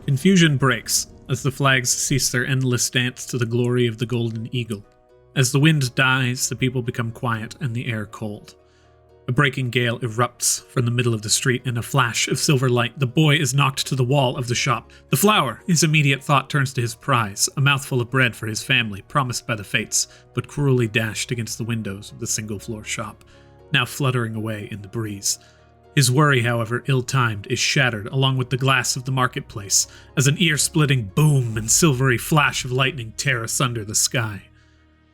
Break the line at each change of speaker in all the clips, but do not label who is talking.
Confusion breaks as the flags cease their endless dance to the glory of the golden eagle. As the wind dies, the people become quiet and the air cold. A breaking gale erupts from the middle of the street. In a flash of silver light, the boy is knocked to the wall of the shop. The flower! His immediate thought turns to his prize, a mouthful of bread for his family, promised by the fates, but cruelly dashed against the windows of the single-floor shop, now fluttering away in the breeze. His worry, however, ill-timed, is shattered along with the glass of the marketplace, as an ear-splitting boom and silvery flash of lightning tear asunder the sky.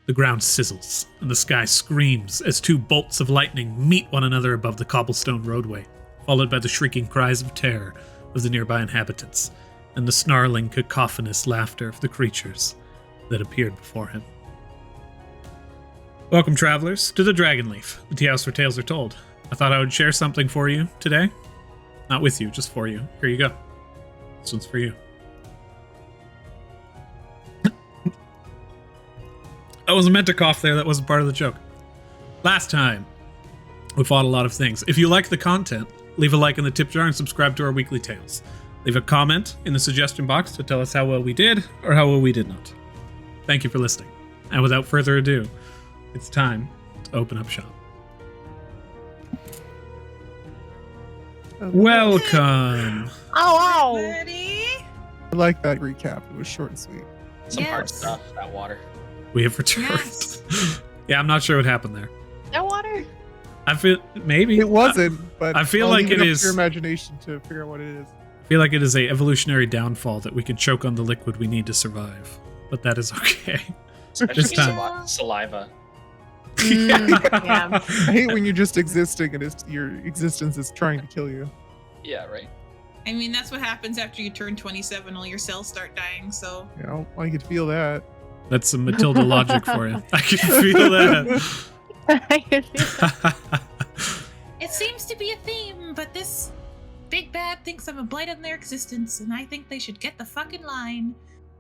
The ground sizzles, and the sky screams as two bolts of lightning meet one another above the cobblestone roadway, followed by the shrieking cries of terror of the nearby inhabitants, and the snarling, cacophonous laughter of the creatures that appeared before him. Welcome, travelers, to the Dragonleaf, the tea house where tales are told. I thought I would share something for you today. Not with you, just for you. Here you go. This one's for you. I wasn't meant to cough there. That wasn't part of the joke. Last time, we fought a lot of things. If you like the content, leave a like in the tip jar and subscribe to our weekly tales. Leave a comment in the suggestion box to tell us how well we did or how well we did not. Thank you for listening. And without further ado, it's time to open up shop. Welcome.
Oh,
Ready?
I like that recap. It was short and sweet.
Some hard
Yes.
stuff, that water.
We have returned.
Yes.
Yeah, I'm not sure what happened there.
no water.
I feel maybe
It wasn't, but
I feel
I'll
like
leave
it
up
is-
to your imagination to figure out what it is.
I feel like it is a evolutionary downfall that we can choke on the liquid we need to survive, but that is okay.
Especially
This time.
saliva.
Yeah.
I hate when you're just existing and your existence is trying to kill you.
Yeah, right.
I mean, that's what happens after you turn 27. All your cells start dying. So
You know, I could feel that.
That's some Matilda logic for you. I can feel that.
it seems to be a theme, but this big bad thinks I'm a blight on their existence, and I think they should get the fucking line.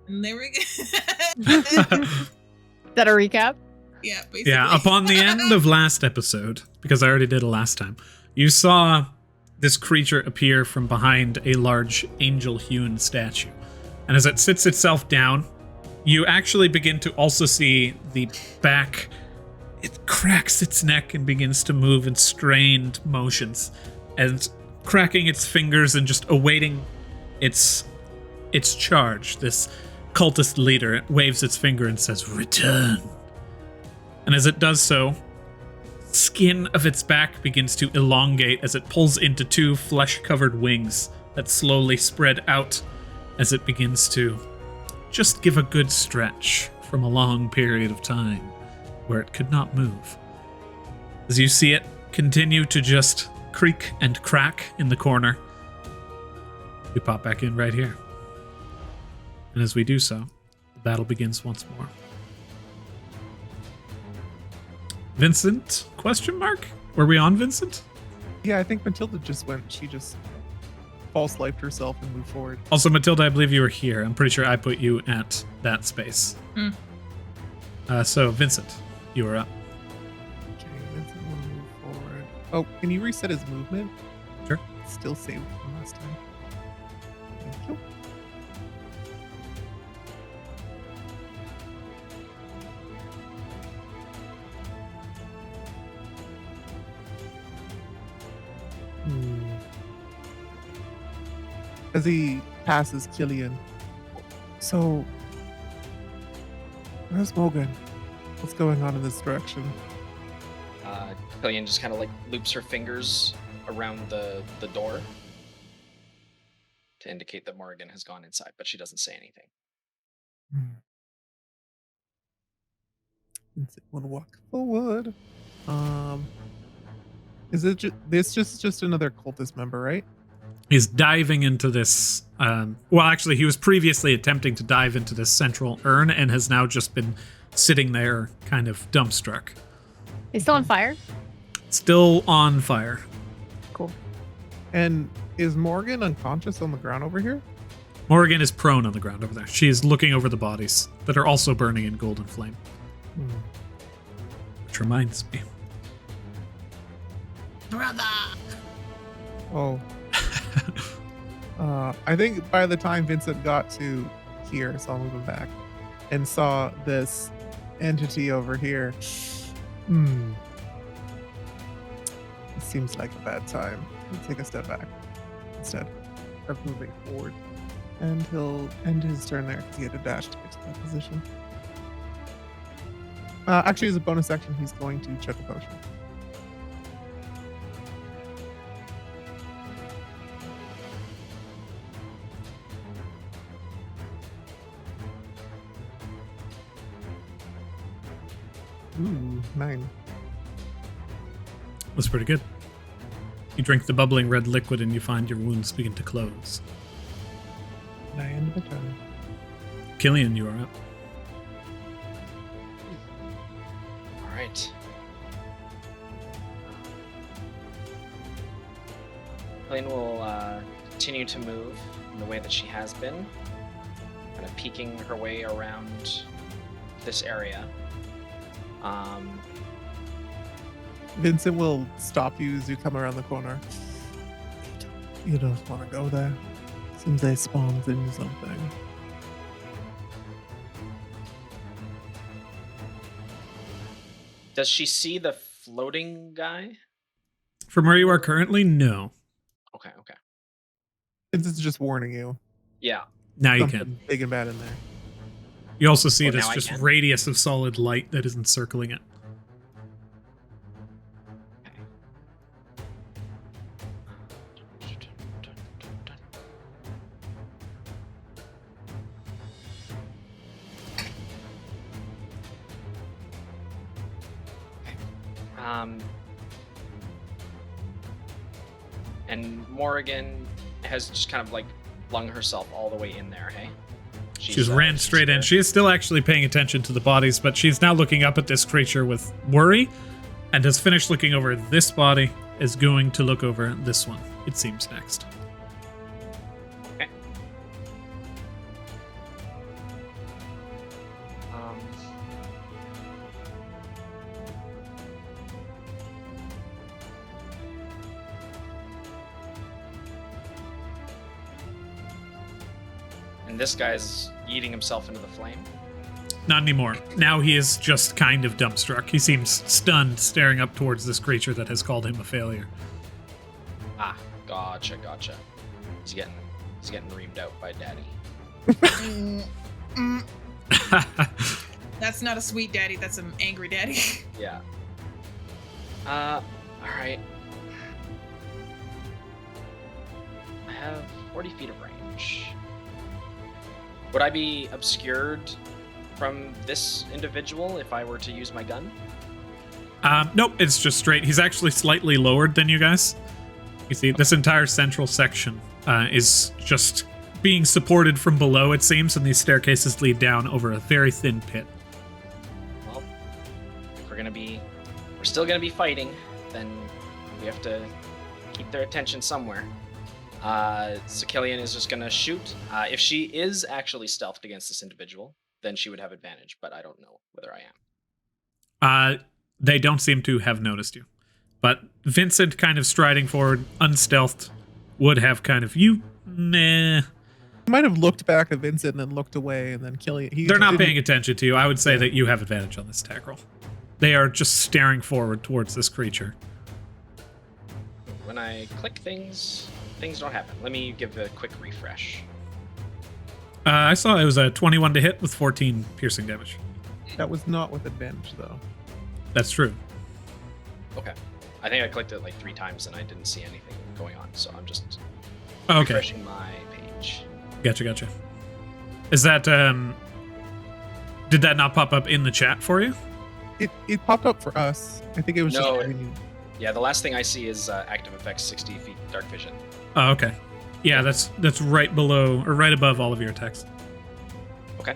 And there we go.
Is that a recap?
Yeah, basically.
Yeah, upon the end of last episode, because I already did it last time, you saw this creature appear from behind a large angel-hewn statue. And as it sits itself down, you actually begin to also see the back. It cracks its neck and begins to move in strained motions, and cracking its fingers and just awaiting its charge. This cultist leader waves its finger and says, "Return." And as it does so, skin of its back begins to elongate as it pulls into two flesh-covered wings that slowly spread out as it begins to just give a good stretch from a long period of time where it could not move. As you see it continue to just creak and crack in the corner, we pop back in right here. And as we do so, the battle begins once more. Vincent? Question mark? Were we on Vincent?
Yeah, I think Matilda just went. She just false lifed herself and moved forward.
Also, Matilda, I believe you were here. I'm pretty sure I put you at that space. So, Vincent, you are up.
Okay, Vincent will move forward. Oh, can you reset his movement?
Sure.
Still saved from last time. Thank you. As he passes Killian. So, where's Morgan? What's going on in this direction?
Killian just kind of like loops her fingers around the door to indicate that Morgan has gone inside, but she doesn't say anything.
Want to walk forward? Is it just another cultist member, right?
He's diving into this. Well, actually, he was previously attempting to dive into this central urn and has now just been sitting there, kind of dumbstruck.
He's still on fire?
Still on fire.
Cool.
And is Morgan unconscious on the ground over here?
Morgan is prone on the ground over there. She is looking over the bodies that are also burning in golden flame. Which reminds me.
Brother.
Oh. I think by the time Vincent got to here, so I'll move him back, and saw this entity over here. It seems like a bad time. He'll take a step back instead of moving forward. And he'll end his turn there because he had to dash to get to that position. Actually, as a bonus action, he's going to chuck a potion. Ooh, 9.
That's pretty good. You drink the bubbling red liquid and you find your wounds begin to close.
And I end the turn.
Killian, you are up.
All right. Killian will continue to move in the way that she has been, kind of peeking her way around this area.
Vincent will stop you as you come around the corner. You don't want to go there. Seems they spawned into something.
Does she see the floating guy?
From where you are currently, no.
Okay.
Vincent's just warning you.
Yeah.
Now you
Something
can.
big and bad in there.
You also see
Oh,
it as
now I
just
can?
radius of solid light that is encircling it.
And Morrigan has just kind of like flung herself all the way in there, hey?
She's ran straight in.
there.
She is still actually paying attention to the bodies, but she's now looking up at this creature with worry and has finished looking over this body, is going to look over this one, it seems, next.
Okay. And this guy's yeeting himself into the flame.
Not anymore. Now he is just kind of dumbstruck. He seems stunned, staring up towards this creature that has called him a failure.
Ah, gotcha. He's getting reamed out by daddy.
That's not a sweet daddy, that's an angry daddy.
Yeah. All right. I have 40 feet of range. Would I be obscured from this individual if I were to use my gun?
Nope, it's just straight. He's actually slightly lowered than you guys. You see, this entire central section is just being supported from below, it seems, and these staircases lead down over a very thin pit.
Well, if we're still gonna be fighting, then we have to keep their attention somewhere. So Killian is just gonna shoot. If she is actually stealthed against this individual, then she would have advantage, but I don't know whether I am.
They don't seem to have noticed you. But Vincent kind of striding forward, unstealthed, would have kind of, nah.
He might have looked back at Vincent and then looked away and then Killian.
They're not paying attention to you. I would say that you have advantage on this attack roll. They are just staring forward towards this creature.
When I click things don't happen. Let me give a quick refresh.
I saw it was a 21 to hit with 14 piercing damage.
That was not with advantage, though.
That's true.
Okay. I think I clicked it like 3 times and I didn't see anything going on, so I'm just
Okay.
refreshing my page.
Gotcha. Is that, did that not pop up in the chat for you?
It popped up for us. I think it was
No,
just giving you.
Yeah, the last thing I see is active effects 60 feet dark vision.
Oh, okay. Yeah, that's right below, or right above all of your attacks.
Okay.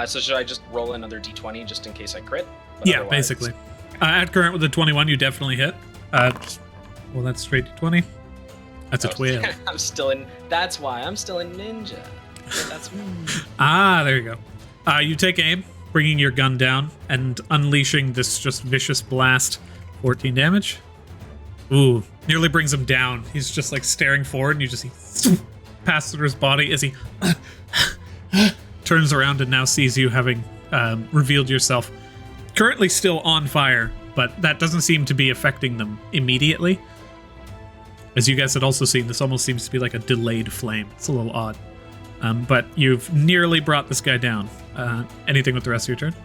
So should I just roll another d20 just in case I crit? But
Yeah,
otherwise-
basically. At current with the 21, you definitely hit. Well, that's straight to 20. That's a 12.
I'm still in. That's why I'm still in ninja. That's
There you go. You take aim, bringing your gun down and unleashing this just vicious blast. 14 damage. Ooh, nearly brings him down. He's just like staring forward, and you just see pass through his body as he turns around and now sees you having revealed yourself. Currently still on fire, but that doesn't seem to be affecting them immediately. As you guys had also seen, this almost seems to be like a delayed flame. It's a little odd. But you've nearly brought this guy down. Anything with the rest of your turn?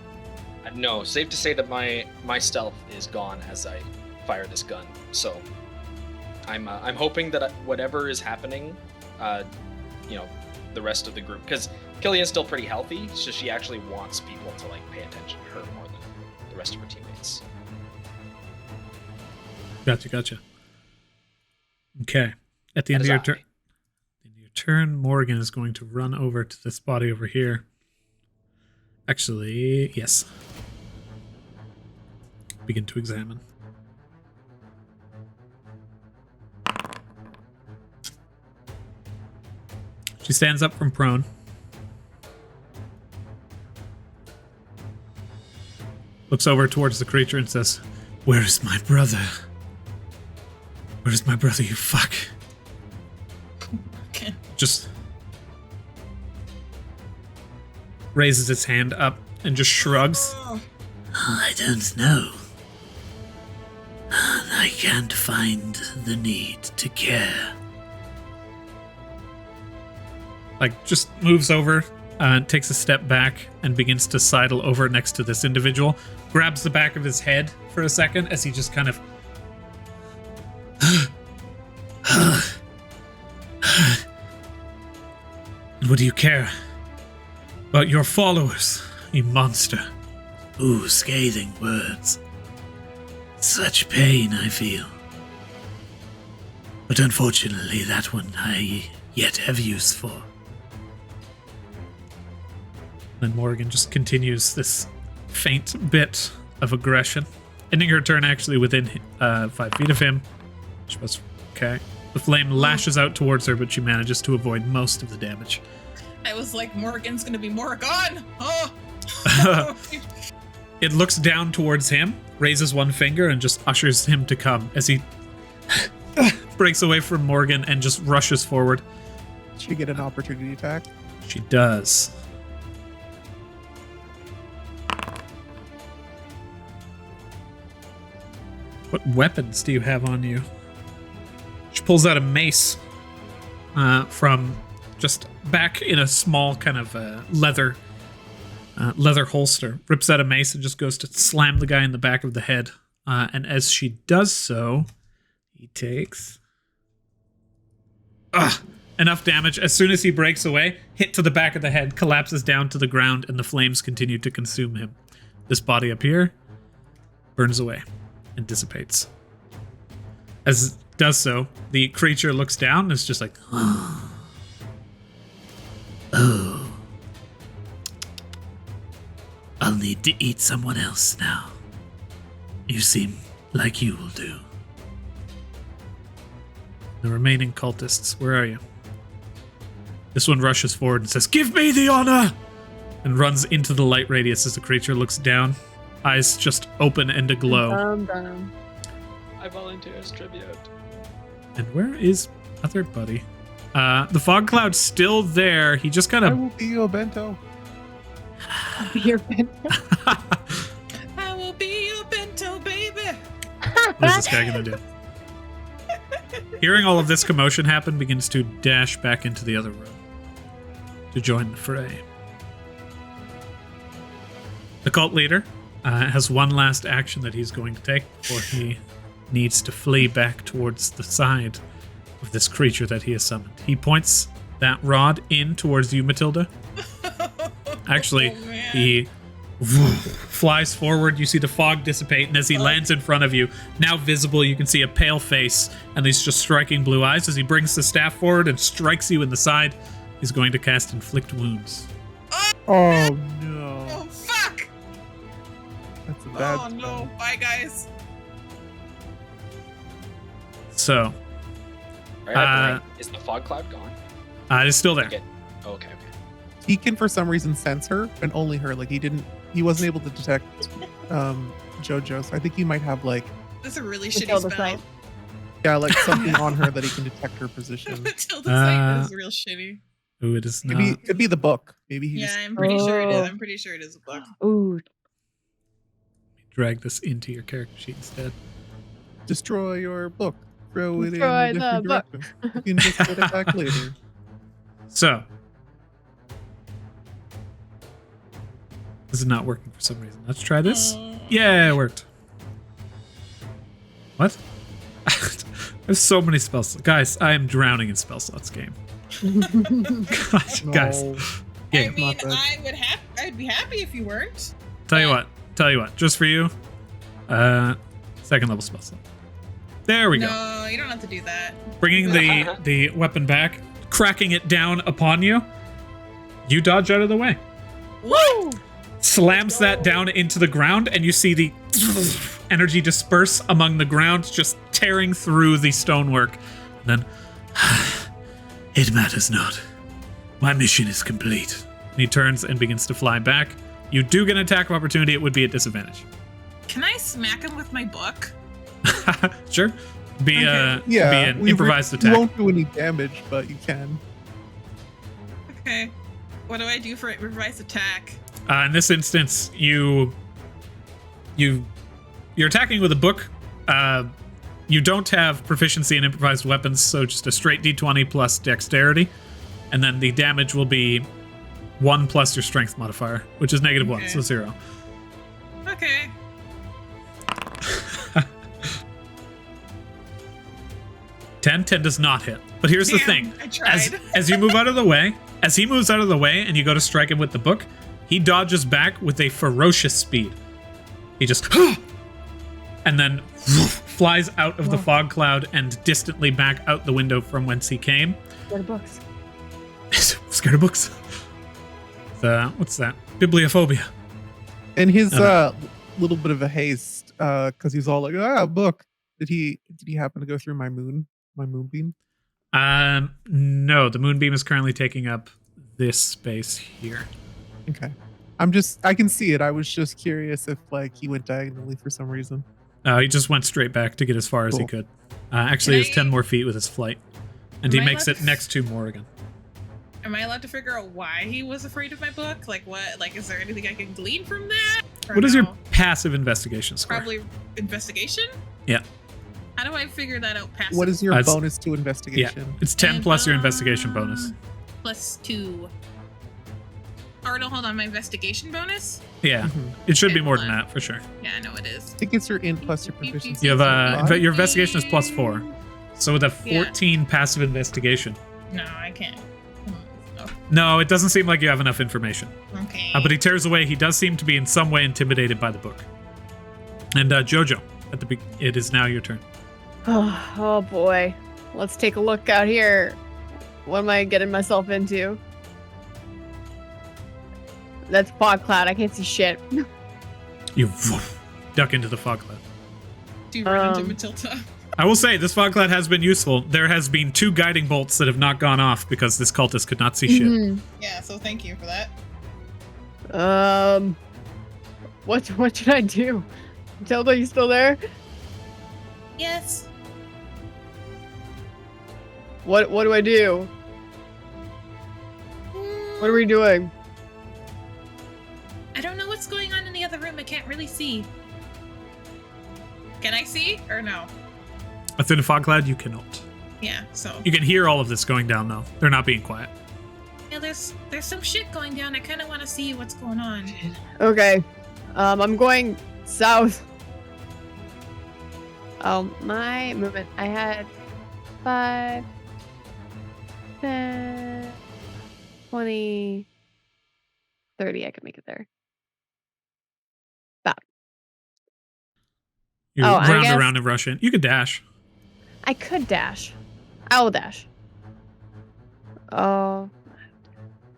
No, safe to say that my stealth is gone as I fire this gun. So I'm hoping that whatever is happening, the rest of the group, because Killian's still pretty healthy, so she actually wants people to like pay attention to her more than the rest of her teammates.
Gotcha. Okay. At the end of your turn, Morgan is going to run over to this body over here. Actually, yes. Begin to examine. She stands up from prone. Looks over towards the creature and says, "Where is my brother? Where is my brother, you fuck?"
Okay.
Just raises its hand up and just shrugs.
I don't know. I can't find the need to care.
Like, just moves over, takes a step back, and begins to sidle over next to this individual. Grabs the back of his head for a second as he just kind of... And what do you care about your followers, you monster?
Ooh, scathing words. Such pain I feel. But unfortunately, that one I yet have use for.
Then Morgan just continues this faint bit of aggression, ending her turn actually within 5 feet of him. Which was okay. The flame lashes out towards her, but she manages to avoid most of the damage.
I was like, Morgan's gonna be Morgan. Oh.
It looks down towards him, raises one finger, and just ushers him to come as he breaks away from Morgan and just rushes forward.
She get an opportunity attack.
She does. What weapons do you have on you? She pulls out a mace from just back in a small kind of leather holster. Rips out a mace and just goes to slam the guy in the back of the head. And as she does so, he takes enough damage. As soon as he breaks away, hit to the back of the head, collapses down to the ground, and the flames continue to consume him. This body up here burns away and dissipates. As it does so, the creature looks down and is just like,
Oh. I'll need to eat someone else now. You seem like you will do.
the remaining cultists, where are you? This one rushes forward and says, "Give me the honor!" and runs into the light radius as the creature looks down, eyes just open and aglow.
I volunteer as tribute.
And where is other buddy? The fog cloud's still there. He just kind
I
of...
will be your bento.
Your bento.
I will be your bento, baby.
What is this guy gonna do? Hearing all of this commotion happen, begins to dash back into the other room to join the fray. The cult leader has one last action that he's going to take before he needs to flee back towards the side of this creature that he has summoned. He points that rod in towards you, Matilda. Actually, he flies forward. You see the fog dissipate, and as he lands in front of you, now visible, you can see a pale face and these just striking blue eyes. As he brings the staff forward and strikes you in the side, he's going to cast Inflict Wounds.
Oh no.
Oh, fuck!
That's a bad
Oh, no.
spell.
Bye, guys.
So,
Right at the right. Is the fog cloud gone?
it is still there.
Okay. Okay.
He can for some reason sense her and only her. Like he wasn't able to detect JoJo. So I think he might have like
That's a really shitty
Matilda
spell.
snipe.
Yeah, like something on her that he can detect her position.
Tilda's sight is real shitty.
Ooh, it is not.
Maybe could be the book. Maybe he
Yeah,
just
I'm pretty sure it is.
Oh.
I'm pretty sure it is a book.
Ooh.
Drag this into your character sheet instead.
destroy your book. Throw it
Destroy
in a different
the book.
direction. You can just get it back later.
So, this is not working for some reason. Let's try this. Yeah, it worked. What? There's so many spell slots. Guys, I am drowning in spell slots game. Gosh,
No.
guys.
I
Game.
mean,
Not good.
I'd be happy if you weren't.
Tell you what, just for you, second level spell slot. There we go.
No, you don't have to do that.
Bringing the weapon back, cracking it down upon you. You dodge out of the way.
What?
Slams that down into the ground, and you see the energy disperse among the ground, just tearing through the stonework. And then,
It matters not. My mission is complete.
he turns and begins to fly back. You do get an attack of opportunity. It would be at disadvantage.
Can I smack him with my book?
Sure. Be
Okay.
be
Yeah,
an improvised
You
attack.
won't do any damage, but you can.
Okay. What do I do for revised attack?
In this instance, you're attacking with a book. You don't have proficiency in improvised weapons, so just a straight d20 plus dexterity, and then the damage will be 1 plus your strength modifier, which is -1,
Okay.
so 0.
Okay.
Ten does not hit. But here's the
Damn,
thing:
I tried.
as you move out of the way, as he moves out of the way, and you go to strike him with the book, he dodges back with a ferocious speed. He just and then flies out of the fog cloud and distantly back out the window from whence he came.
What are books?
Scared of books. What's that? Bibliophobia.
And his
Okay.
little bit of a haste, because he's all like, book. Did he happen to go through my moonbeam?
No, the moonbeam is currently taking up this space here.
Okay. I can see it. I was just curious if like he went diagonally for some reason.
He just went straight back to get as far as he
Cool.
could. Actually, he has
Can I-
10 more feet with his flight, and he
Am I
makes
allowed
it
to-
next to Morrigan.
Am I allowed to figure out why he was afraid of my book? Like what? Like, is there anything I can glean from that? Or
What is your
no?
passive investigation score?
Probably investigation?
Yeah.
How do I figure that out passive?
What is your
It's-
bonus to investigation?
It's 10 plus your investigation bonus.
Plus 2. Or no, hold on, my investigation bonus?
Yeah,
Mhm.
it should be
Okay,
more
hold
than
on.
that for sure.
Yeah, I know it is.
I think it's your int plus your proficiency.
You have
Five?
your investigation is plus 4, so with a 14 passive investigation.
No, I can't. Oh,
No, it doesn't seem like you have enough information.
okay.
But he tears away. He does seem to be in some way intimidated by the book. And Jojo, it is now your turn.
Oh boy. Let's take a look out here. What am I getting myself into? That's fog cloud. I can't see shit.
You duck into the fog cloud.
Do you run into
Um,
Matilda?
I will say, this fog cloud has been useful. There has been 2 guiding bolts that have not gone off because this cultist could not see shit.
Mhm.
Yeah, so thank you for that.
What should I do? Tilda, you still there?
Yes.
What do I do? What are we doing?
I don't know what's going on in the other room. I can't really see. Can I see or no?
Within a fog cloud, you cannot.
Yeah, so
You can hear all of this going down, though. They're not being quiet.
yeah, there's some shit going down. I kind of want to see what's going on.
Okay. I'm going south. My movement. I had 5, 10, 20, 30. I could make it there.
You
Oh, I
round
guess-
around and rush in. You could dash.
I could dash. I will dash. Oh.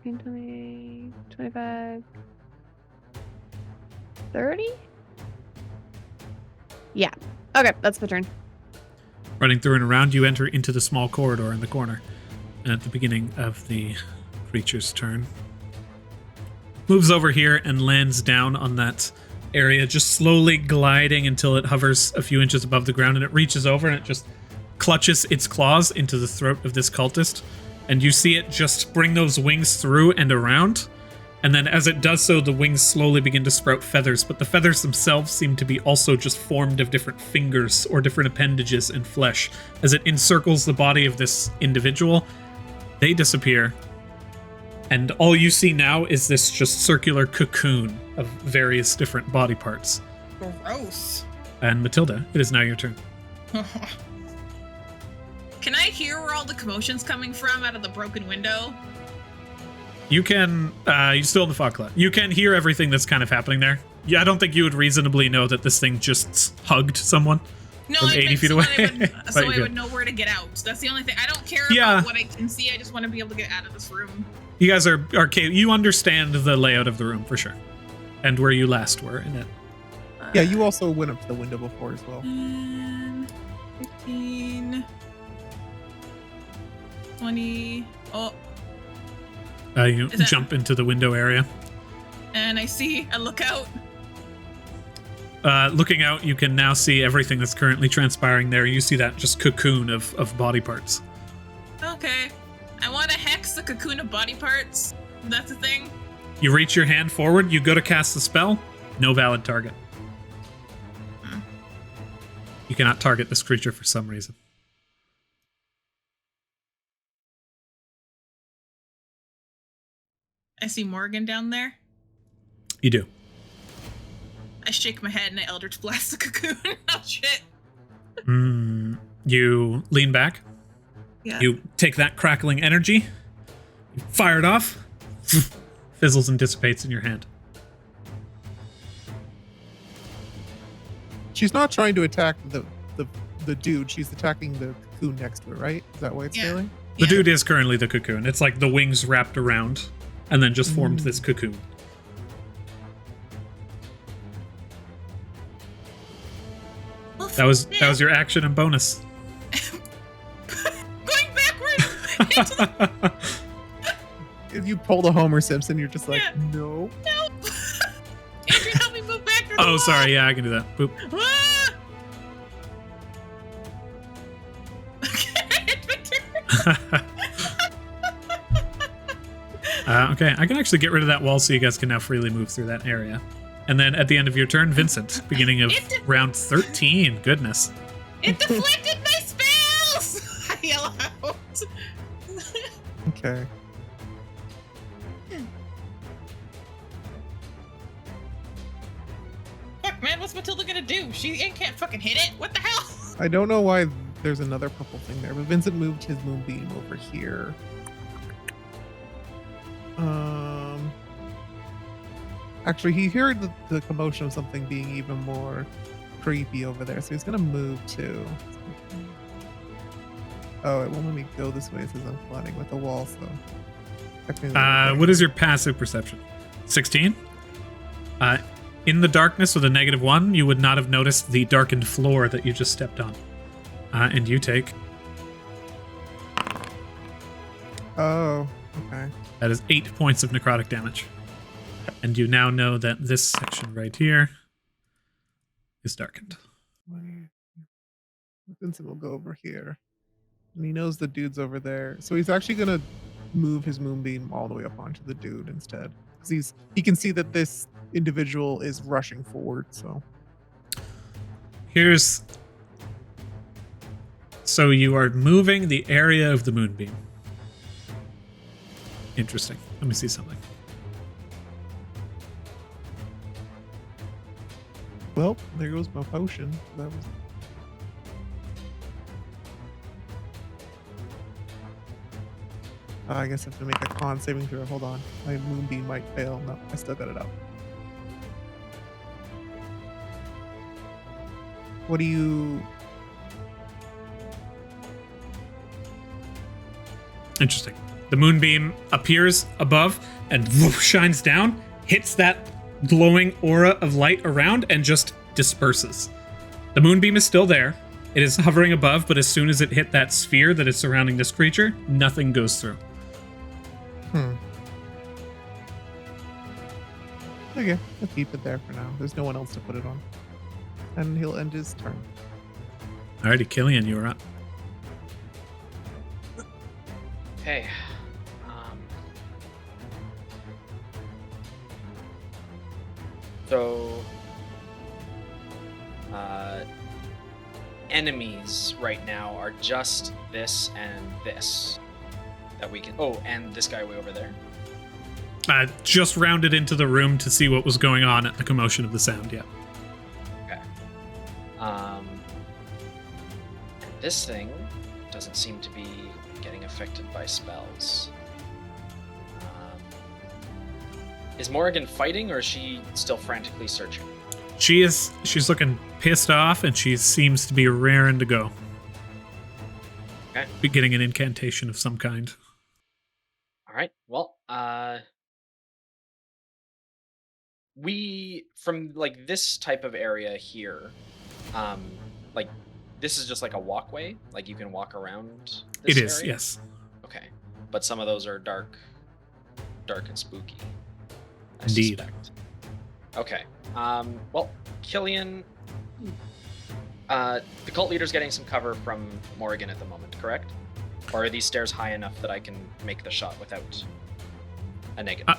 20, 25, 30? Yeah. Okay, that's my turn.
Running through and around, you enter into the small corridor in the corner at the beginning of the creature's turn. Moves over here and lands down on that area, just slowly gliding until it hovers a few inches above the ground, and it reaches over and it just clutches its claws into the throat of this cultist, and you see it just bring those wings through and around. And then as it does so, the wings slowly begin to sprout feathers, but the feathers themselves seem to be also just formed of different fingers or different appendages and flesh. As it encircles the body of this individual, they disappear. And all you see now is this just circular cocoon of various different body parts.
Gross.
And Matilda, it is now your turn.
Can I hear where all the commotion's coming from out of the broken window?
You can, you're still in the fog cloud. You can hear everything that's kind of happening there. Yeah, I don't think you would reasonably know that this thing just hugged someone from 80 feet away.
So I would know where to get out. That's the only thing. I don't care about what I can see. I just want to be able to get out of this room.
You guys are you understand the layout of the room for sure. And where you last were in it.
Yeah, you also went up to the window before as well.
15, 20. Oh.
You jump into the window area.
And I look out.
Looking out, you can now see everything that's currently transpiring there. You see that just cocoon of body parts.
Okay. I want to hex the cocoon of body parts. That's a thing.
You reach your hand forward. You go to cast the spell. No valid target. You cannot target this creature for some reason.
I see Morgan down there.
You do.
I shake my head and I Eldritch Blast the cocoon. Oh, shit.
You lean back.
Yeah.
You take that crackling energy. You fire it off. Fizzles and dissipates in your hand.
She's not trying to attack the dude. She's attacking the cocoon next to her, right? Is that why it's failing?
The dude is currently the cocoon. It's like the wings wrapped around and then just formed this cocoon. That was your action and bonus.
Going backwards.
If you pull the Homer Simpson, you're just like, no.
No. Adrian, help me move back to the wall.
Sorry. Yeah, I can do that. Boop. Okay, I can actually get rid of that wall so you guys can now freely move through that area. And then at the end of your turn, Vincent, beginning of round 13. Goodness.
It deflected my spells! I yell out.
Okay.
Fuck, man, what's Matilda gonna do? She can't fucking hit it. What the hell?
I don't know why there's another purple thing there, but Vincent moved his moonbeam over here. Actually, he heard the commotion of something being even more creepy over there, so he's gonna move too. Oh, it won't let me go this way. It says I'm colliding with the wall, so.
What is your passive perception? 16? In the darkness with a -1, you would not have noticed the darkened floor that you just stepped on. And you take.
Oh, okay.
That is 8 points of necrotic damage. And you now know that this section right here is darkened.
Vincent will go over here. And he knows the dude's over there. So he's actually going to move his moonbeam all the way up onto the dude instead. Because he can see that this individual is rushing forward, so.
So you are moving the area of the moonbeam. Interesting. Let me see something.
Well, there goes my potion. That was. I guess I have to make a con saving throw. Hold on. My moonbeam might fail. No, I still got it up. What do you...
Interesting. The moonbeam appears above and whoosh, shines down, hits that glowing aura of light around, and just disperses. The moonbeam is still there. It is hovering above, but as soon as it hit that sphere that is surrounding this creature, nothing goes through.
Okay, I'll keep it there for now. There's no one else to put it on. And he'll end his turn.
Alrighty, Killian, you are up.
Okay. So, enemies right now are just this and this that we can. Oh, and this guy way over there.
Just rounded into the room to see what was going on at the commotion of the sound. Yeah.
Okay. And this thing doesn't seem to be getting affected by spells. Is Morrigan fighting, or is she still frantically searching?
She's looking pissed off, and she seems to be raring to go.
Okay.
Be getting an incantation of some kind.
All right. Well, we from like this type of area here, like this is just like a walkway. Like you can walk around. This
It is,
area?
yes.
Okay, but some of those are dark and spooky. I
Indeed.
suspect. Okay. Well, Killian, the cult leader's getting some cover from Morrigan at the moment, correct? Or are these stairs high enough that I can make the shot without a negative?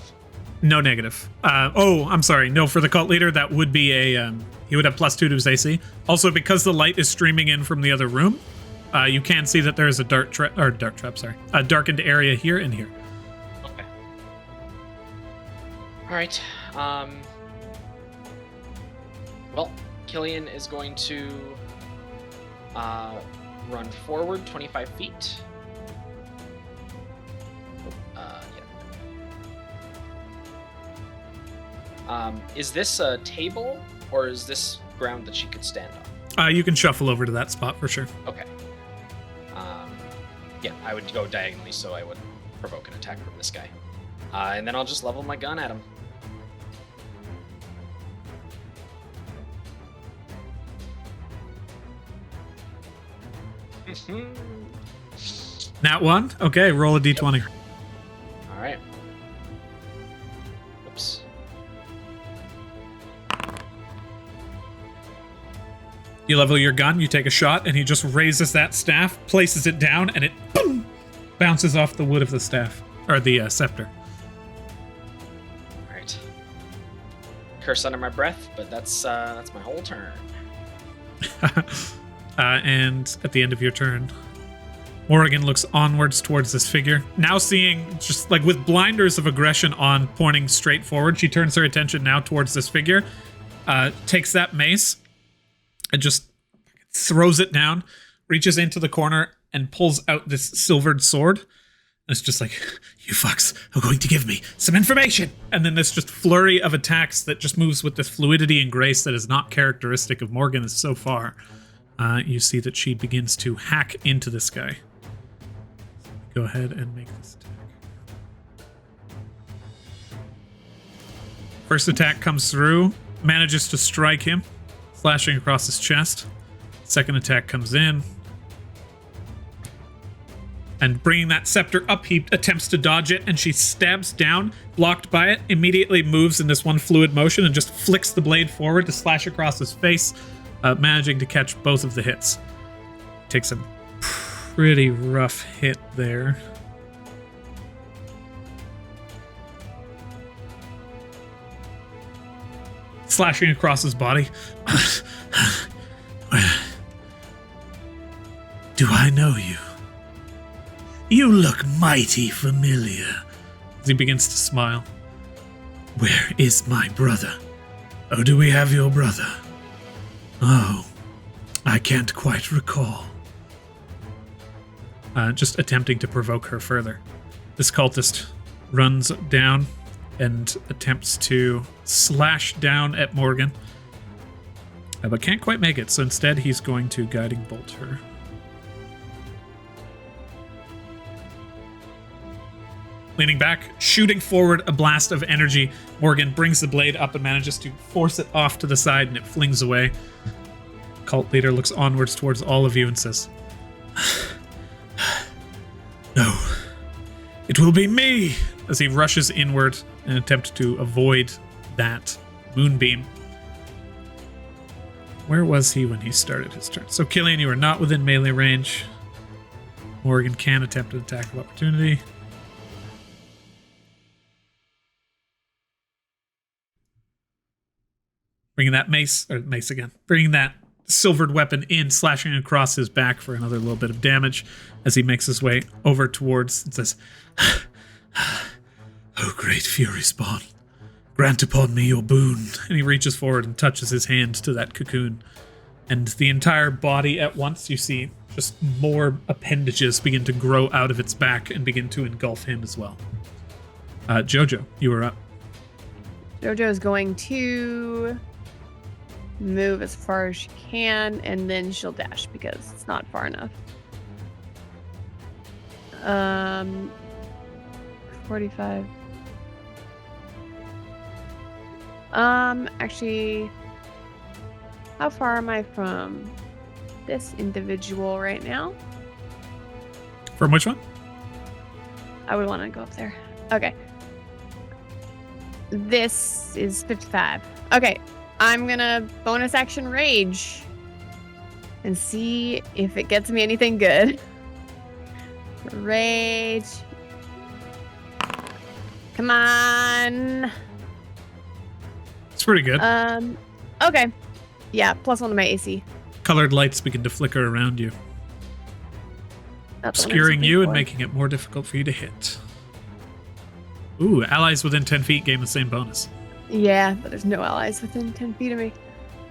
No negative. I'm sorry. No, for the cult leader, that would be a he would have +2 to his AC. Also, because the light is streaming in from the other room, you can see that there is a a darkened area here and here.
Okay. All right. Well, Killian is going to run forward 25 feet. Is this a table, or is this ground that she could stand on?
You can shuffle over to that spot for sure.
Okay. Yeah, I would go diagonally, so I would provoke an attack from this guy. And then I'll just level my gun at him.
Nat 1? Okay, roll a d20.
All right. Oops.
You level your gun, you take a shot, and he just raises that staff, places it down, and it boom, bounces off the wood of the staff, or the scepter.
All right. Curse under my breath, but that's my whole turn.
And at the end of your turn, Morrigan looks onwards towards this figure. Now seeing, just like with blinders of aggression on, pointing straight forward, she turns her attention now towards this figure, takes that mace, and just throws it down, reaches into the corner, and pulls out this silvered sword. And it's just like, you fucks are going to give me some information! And then this just flurry of attacks that just moves with this fluidity and grace that is not characteristic of Morgan so far. You see that she begins to hack into this guy. Go ahead and make this attack. First attack comes through, manages to strike him, slashing across his chest. Second attack comes in, and bringing that scepter up, he attempts to dodge it, and she stabs down, blocked by it, immediately moves in this one fluid motion and just flicks the blade forward to slash across his face, managing to catch both of the hits. Takes a pretty rough hit there. Slashing across his body.
Do I know you? You look mighty familiar.
As he begins to smile.
Where is my brother? Or do we have your brother? Oh, I can't quite recall.
Just attempting to provoke her further. This cultist runs down and attempts to slash down at Morgan, but can't quite make it, so instead he's going to guiding bolt her. Leaning back, shooting forward a blast of energy, Morgan brings the blade up and manages to force it off to the side, and it flings away. Cult leader looks onwards towards all of you and says,
No, it will be me.
As he rushes inward in an attempt to avoid that moonbeam. Where was he when he started his turn? So Killian, you are not within melee range. Morgan can attempt an attack of opportunity. Bringing that mace again. Bringing that silvered weapon in, slashing across his back for another little bit of damage as he makes his way over towards and says,
"O great fury spawn, grant upon me your boon."
And he reaches forward and touches his hand to that cocoon. And the entire body at once, you see just more appendages begin to grow out of its back and begin to engulf him as well. Jojo, you are up.
Jojo's going to move as far as she can, and then she'll dash because it's not far enough. 45. Actually, how far am I from this individual right now?
From which one?
I would want to go up there. Okay. This is 55. Okay. I'm gonna bonus action rage and see if it gets me anything good. Rage. Come on.
It's pretty good.
Okay. Yeah, +1 to my AC.
Colored lights begin to flicker around you,
That's what I'm
obscuring you and
for.
making it more difficult for you to hit. Ooh, allies within 10 feet gain the same bonus.
Yeah, but there's no allies within 10 feet of me.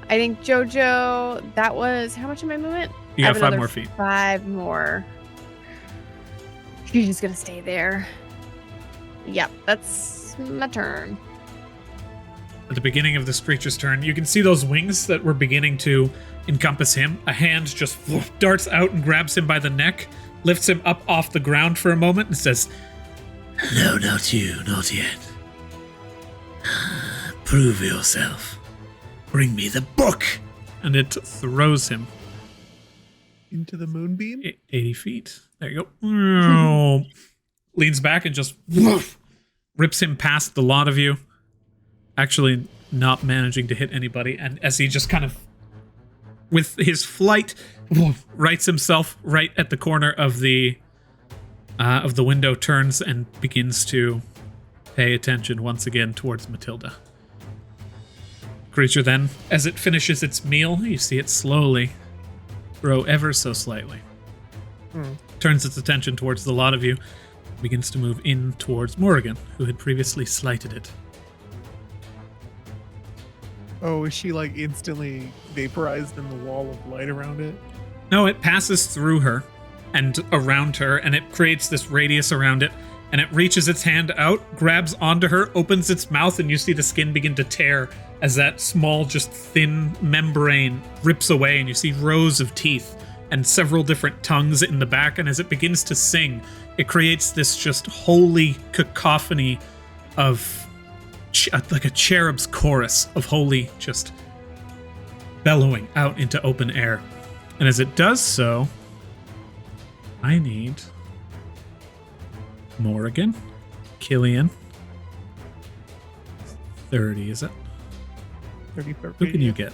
I think Jojo, that was, how much of my movement?
You
I
got
have
5
another
more feet.
5 more. She's just gonna stay there. Yep, that's my turn.
At the beginning of this creature's turn, you can see those wings that were beginning to encompass him. A hand just darts out and grabs him by the neck, lifts him up off the ground for a moment and says,
"No, not you, not yet. Prove yourself. Bring me the book."
and it throws him
Into the moonbeam?
80 feet. There you go. Leans back and just rips him past the lot of you. Actually not managing to hit anybody. And as he just kind of, with his flight, rights himself right at the corner of the window, turns and begins to pay attention once again towards Matilda. Creature then, as it finishes its meal, you see it slowly grow ever so slightly. Turns its attention towards the lot of you, begins to move in towards Morrigan, who had previously slighted it.
Oh, is she like instantly vaporized in the wall of light around it?
No, it passes through her and around her, and it creates this radius around it, and it reaches its hand out, grabs onto her, opens its mouth, and you see the skin begin to tear as that small, just thin membrane rips away, and you see rows of teeth and several different tongues in the back, and as it begins to sing, it creates this just holy cacophony of like a cherub's chorus of holy, just bellowing out into open air. And as it does so, I need Morrigan, Killian. 30, is it?
30 per
Who can you get?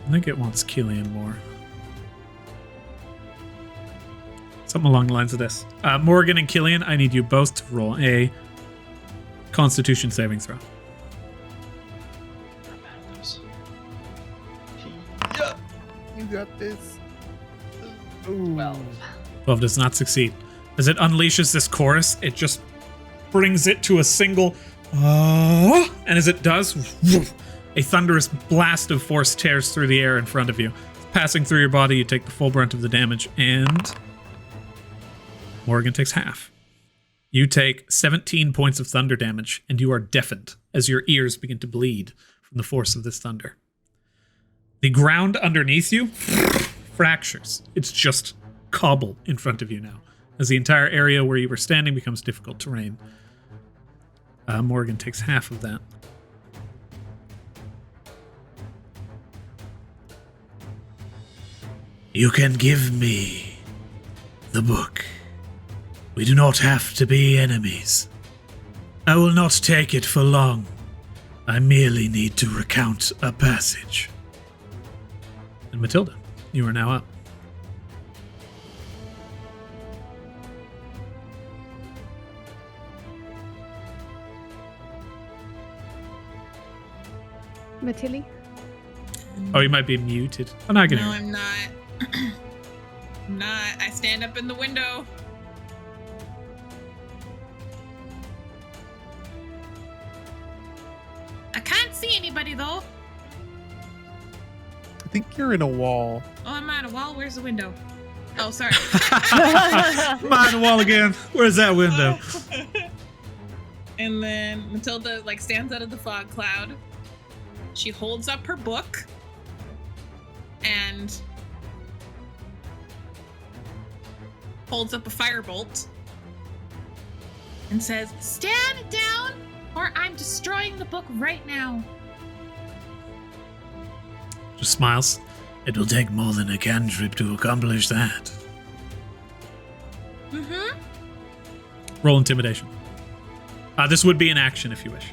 I think it wants Killian more. Something along the lines of this. Morgan and Killian, I need you both to roll a Constitution saving throw.
You got this. Ooh.
12 does not succeed. As it unleashes this chorus, it just brings it to a single and as it does, a thunderous blast of force tears through the air in front of you. Passing through your body, you take the full brunt of the damage, and Morgan takes half. You take 17 points of thunder damage, and you are deafened as your ears begin to bleed from the force of this thunder. The ground underneath you fractures. It's just cobble in front of you now, as the entire area where you were standing becomes difficult terrain. Morgan takes half of that.
You can give me the book. We do not have to be enemies. I will not take it for long. I merely need to recount a passage.
And Matilda, you are now up.
Matilda?
Oh, you might be muted. Oh, no, I can
No,
hear you.
I'm not. I'm not. I stand up in the window. I can't see anybody though.
I think you're in a wall.
Oh, I'm at a wall. Where's the window? Oh, sorry.
Behind the wall again. Where's that window?
And then Matilda like stands out of the fog cloud. She holds up her book and holds up a firebolt and says, "Stand down or I'm destroying the book right now."
Just smiles. It will take more than a cantrip to accomplish that.
Mm-hmm.
Roll intimidation. This would be an action if you wish.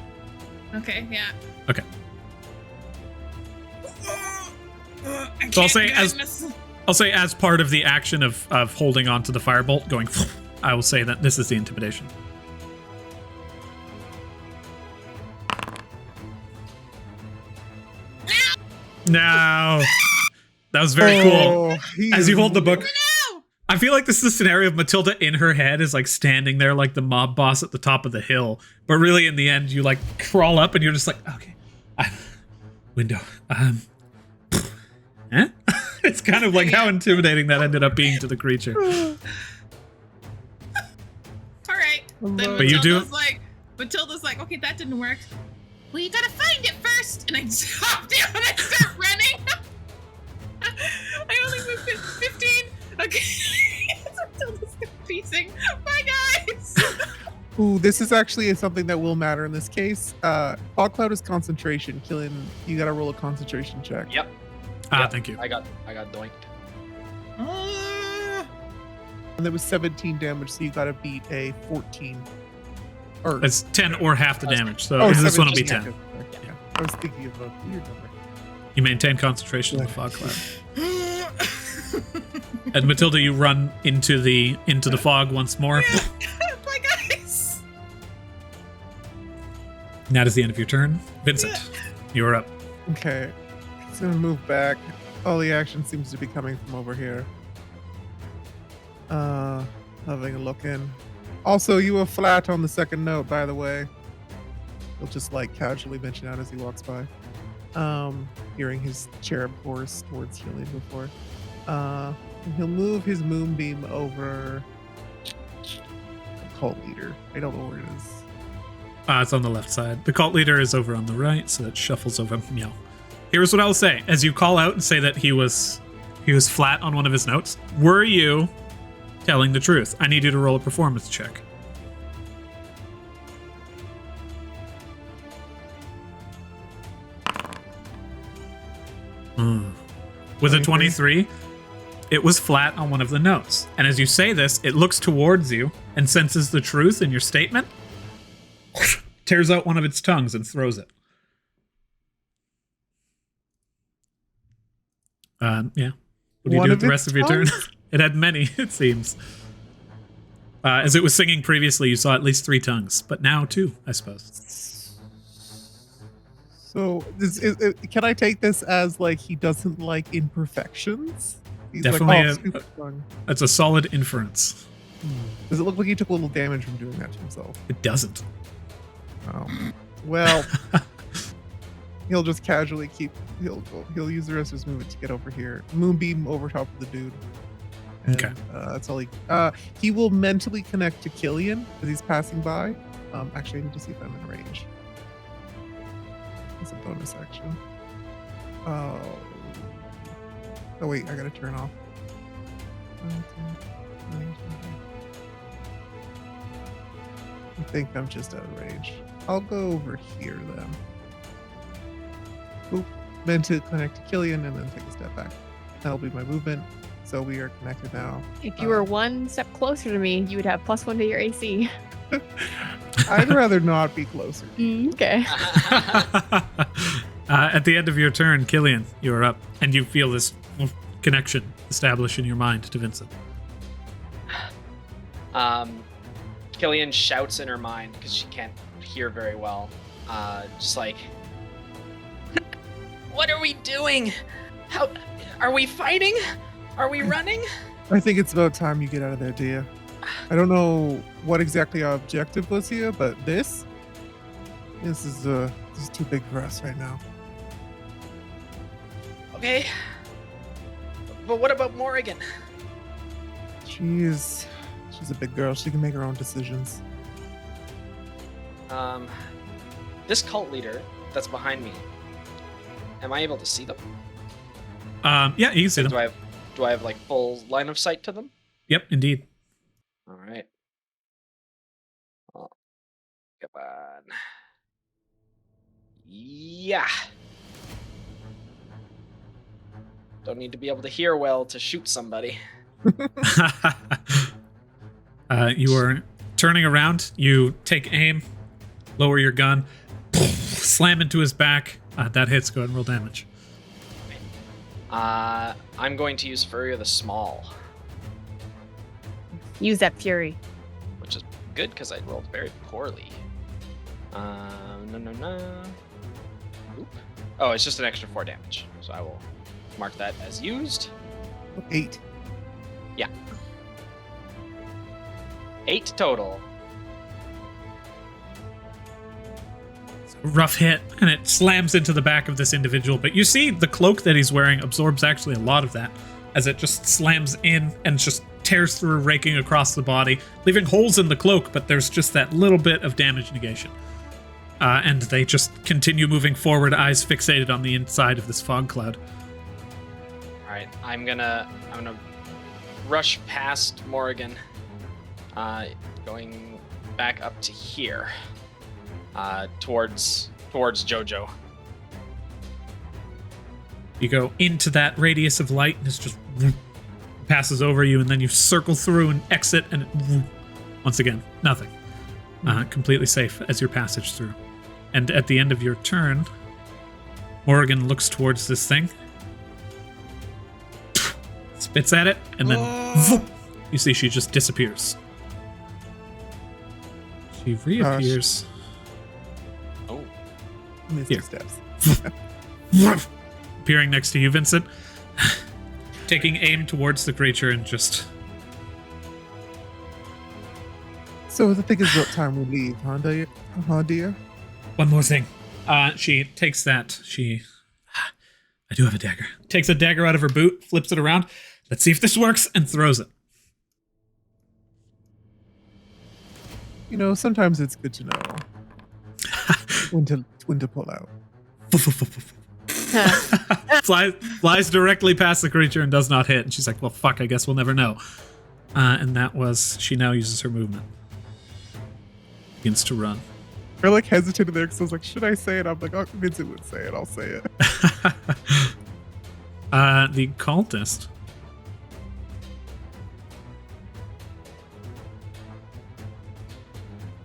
Okay, yeah.
Okay.
I
So I'll
can't
say
guide
I'll say as part of the action of holding on to the firebolt, going, I will say that this is the intimidation. No. That was very cool. As you hold the book,
No!
I feel like this is a scenario of Matilda in her head is like standing there like the mob boss at the top of the hill. But really in the end, you like crawl up and you're just like, okay, window. Huh? It's kind of like how intimidating that ended up being to the creature.
All right. Then
But you do-
Matilda's like, okay, that didn't work. Well, you gotta find it first. And I hop down and I start running. I only moved 15. Okay. So Matilda's confusing. Bye, guys.
Ooh, this is actually something that will matter in this case. Fog cloud is concentration. Killing, you gotta roll a concentration check.
Yep.
Yep. Thank you.
I got doinked.
And there was 17 damage, so you gotta beat a 14. Or
It's 10 or half the damage, so
oh,
this one will be 10.
17. Yeah. I was thinking of a weird number.
You maintain concentration in the fog cloud. And Matilda, you run into the fog once more.
Bye, guys.
And that is the end of your turn. Vincent, you're up.
Okay. He's gonna move back. All the action seems to be coming from over here. Having a look in. Also, you were flat on the second note, by the way. He'll just like casually mention out as he walks by. Hearing his cherub horse towards Helium before. And he'll move his moonbeam over the cult leader. I don't know where it is.
It's on the left side. The cult leader is over on the right, so it shuffles over. Meow. Here's what I'll say. As you call out and say that he was flat on one of his notes, were you telling the truth? I need you to roll a performance check. With a 23, it was flat on one of the notes. And as you say this, it looks towards you and senses the truth in your statement, tears out one of its tongues and throws it. Yeah. What do you
One
do
of
with the rest
its
of your turn?
tongues?
It had many, it seems. As it was singing previously, you saw at least 3 tongues, but now 2, I suppose.
So, can I take this as like he doesn't like imperfections? He's
Definitely
like, stupid tongue.
That's a solid inference.
Does it look like he took a little damage from doing that to himself?
It doesn't.
Oh. Well, he'll just casually he'll use the rest of his movement to get over here. Moonbeam over top of the dude. And,
Okay.
That's all he will mentally connect to Killian as he's passing by. Actually, I need to see if I'm in range. It's a bonus action. Oh wait, I gotta turn off. I think I'm just out of range. I'll go over here then. Oop. Meant to connect to Killian and then take a step back. That'll be my movement. So we are connected now.
If you were one step closer to me, you would have +1 to your AC.
I'd rather not be closer.
Okay.
At the end of your turn, Killian, you're up, and you feel this connection established in your mind to Vincent.
Killian shouts in her mind because she can't hear very well. Just like, what are we doing? How are we fighting? Are we running?
I think it's about time you get out of there, Dia. I don't know what exactly our objective was here, but this is too big for us right now.
Okay. But what about Morrigan?
She's a big girl. She can make her own decisions.
This cult leader that's behind me. Am I able to see them?
Yeah, you can see them.
Do I have like full line of sight to them?
Yep, indeed.
All right. Oh, come on. Yeah. Don't need to be able to hear well to shoot somebody.
You are turning around. You take aim, lower your gun, slam into his back. That hits. Go ahead and roll damage.
I'm going to use Fury of the Small,
Use that fury.
which is good because I rolled very poorly. No. Oop. Oh, it's just an extra 4 damage. So I will mark that as used.
8.
8 total.
Rough hit, and it slams into the back of this individual, but you see the cloak that he's wearing absorbs actually a lot of that, as it just slams in and just tears through, raking across the body, leaving holes in the cloak, but there's just that little bit of damage negation. And they just continue moving forward, eyes fixated on the inside of this fog cloud.
All right, I'm gonna rush past Morrigan, going back up to here, towards Jojo.
You go into that radius of light, and it's just passes over you, and then you circle through and exit, and once again, nothing. Completely safe as your passage through. And at the end of your turn, Morrigan looks towards this thing, spits at it, and then you see she just disappears. She reappears.
Oh,
Misty
Here.
steps.
Appearing next to you, Vincent, taking aim towards the creature and just...
So I think it's about time we leave, huh, dear?
One more thing. She takes that. I do have a dagger. Takes a dagger out of her boot, flips it around. Let's see if this works, and throws it.
You know, sometimes it's good to know when to pull out.
Flies directly past the creature and does not hit. And she's like, well, fuck, I guess we'll never know. And that was... She now uses her movement. Begins to run.
I like hesitated there because I was like, should I say it? I'm like, oh, Vincent would say it. I'll say it.
The cultist.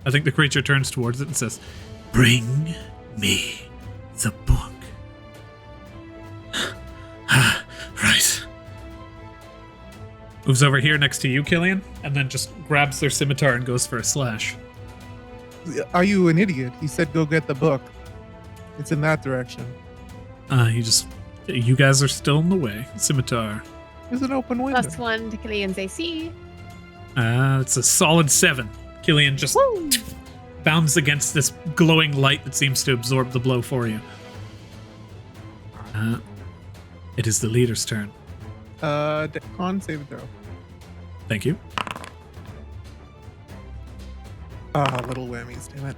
I think the creature turns towards it and says, bring me the book. Right. Moves over here next to you, Killian, and then just grabs their scimitar and goes for a slash.
Are you an idiot? He said go get the book. It's in that direction.
You guys are still in the way. Scimitar.
There's an open window.
+1 to Killian's AC.
It's a solid 7. Killian just bounds against this glowing light that seems to absorb the blow for you. It is the leader's turn.
Con save throw.
Thank you.
Little whammies, damn it.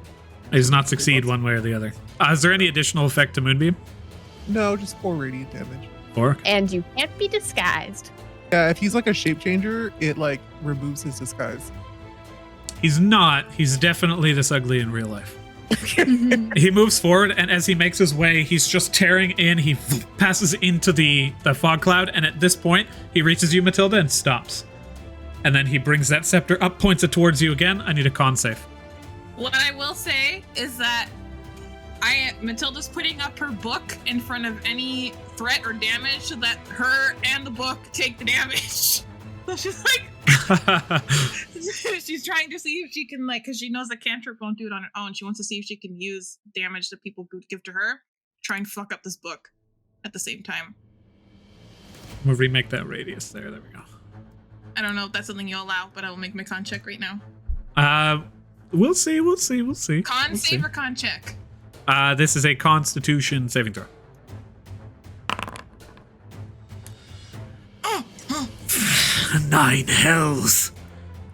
It does not succeed one way or the other. Is there any additional effect to Moonbeam?
No, just 4 radiant damage.
4?
And you can't be disguised.
Yeah, if he's like a shape changer, it like removes his disguise.
He's not. He's definitely this ugly in real life. He moves forward, and as he makes his way, he's just tearing in. He passes into the fog cloud, and at this point, he reaches you, Matilda, and stops. And then he brings that scepter up, points it towards you again. I need a con save.
What I will say is that Matilda's putting up her book in front of any threat or damage so that her and the book take the damage. So she's like, she's trying to see if she can, like, because she knows that cantrip won't do it on her own. She wants to see if she can use damage that people give to her, try and fuck up this book at the same time.
We'll remake that radius there. There we go.
I don't know if that's something you'll allow, but I will make my con check right now.
We'll see.
Con save or con check?
This is a Constitution saving throw.
Oh.
9 hells.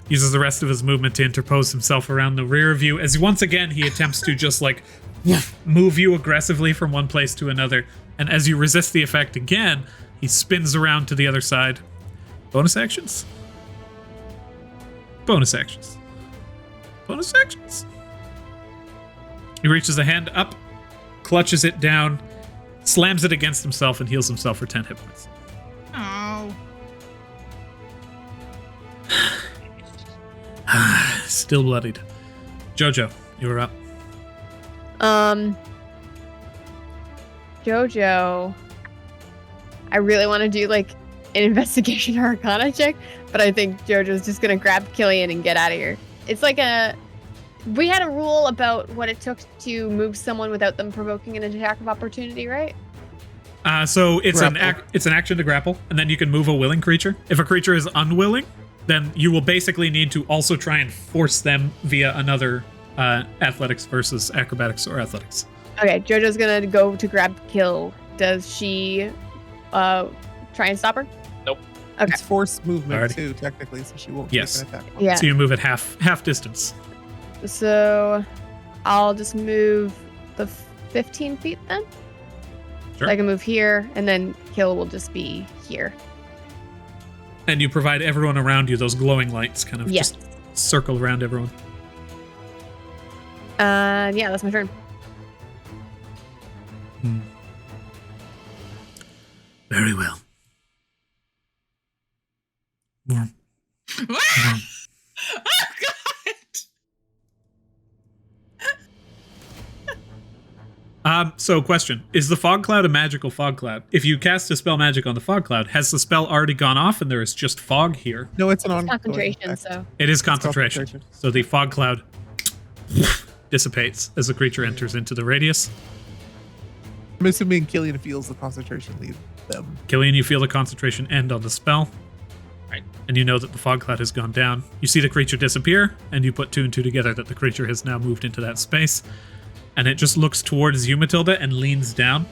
Uses the rest of his movement to interpose himself around the rear of you as once again he attempts to just like move you aggressively from one place to another. And as you resist the effect again, he spins around to the other side. Bonus actions. Bonus actions. Bonus actions. He reaches a hand up, clutches it down, slams it against himself, and heals himself for 10 hit points.
Oh.
Still bloodied. Jojo, you were up.
Jojo, I really want to do like an investigation or arcana check, but I think Jojo's just gonna grab Killian and get out of here. It's like we had a rule about what it took to move someone without them provoking an attack of opportunity, right?
So it's
Grapple.
it's an action to grapple, and then you can move a willing creature. If a creature is unwilling, then you will basically need to also try and force them via another athletics versus acrobatics or athletics.
Okay, Jojo's gonna go to grab Kill. Does she try and stop her?
Nope.
Okay.
It's force movement
Alrighty.
too, technically, so she won't
Yes.
take an attack.
Yeah.
So you move at half distance.
So I'll just move the 15 feet then.
Sure.
So I can move here, and then Kill will just be here.
And you provide everyone around you those glowing lights, kind of
Yes.
just circle around everyone.
Yeah, that's my turn.
Very well.
Oh God!
So question, is the fog cloud a magical fog cloud? If you cast a spell magic on the fog cloud, has the spell already gone off and there is just fog here?
No, it's an ongoing
Concentration,
effect.
so.
It is concentration.
concentration.
So the fog cloud dissipates as the creature enters into the radius.
I'm assuming Killian feels the concentration leave them.
Killian, you feel the concentration end on the spell.
Right.
And you know that the fog cloud has gone down. You see the creature disappear, and you put 2 and 2 together that the creature has now moved into that space. And it just looks towards you, Matilda, and leans down.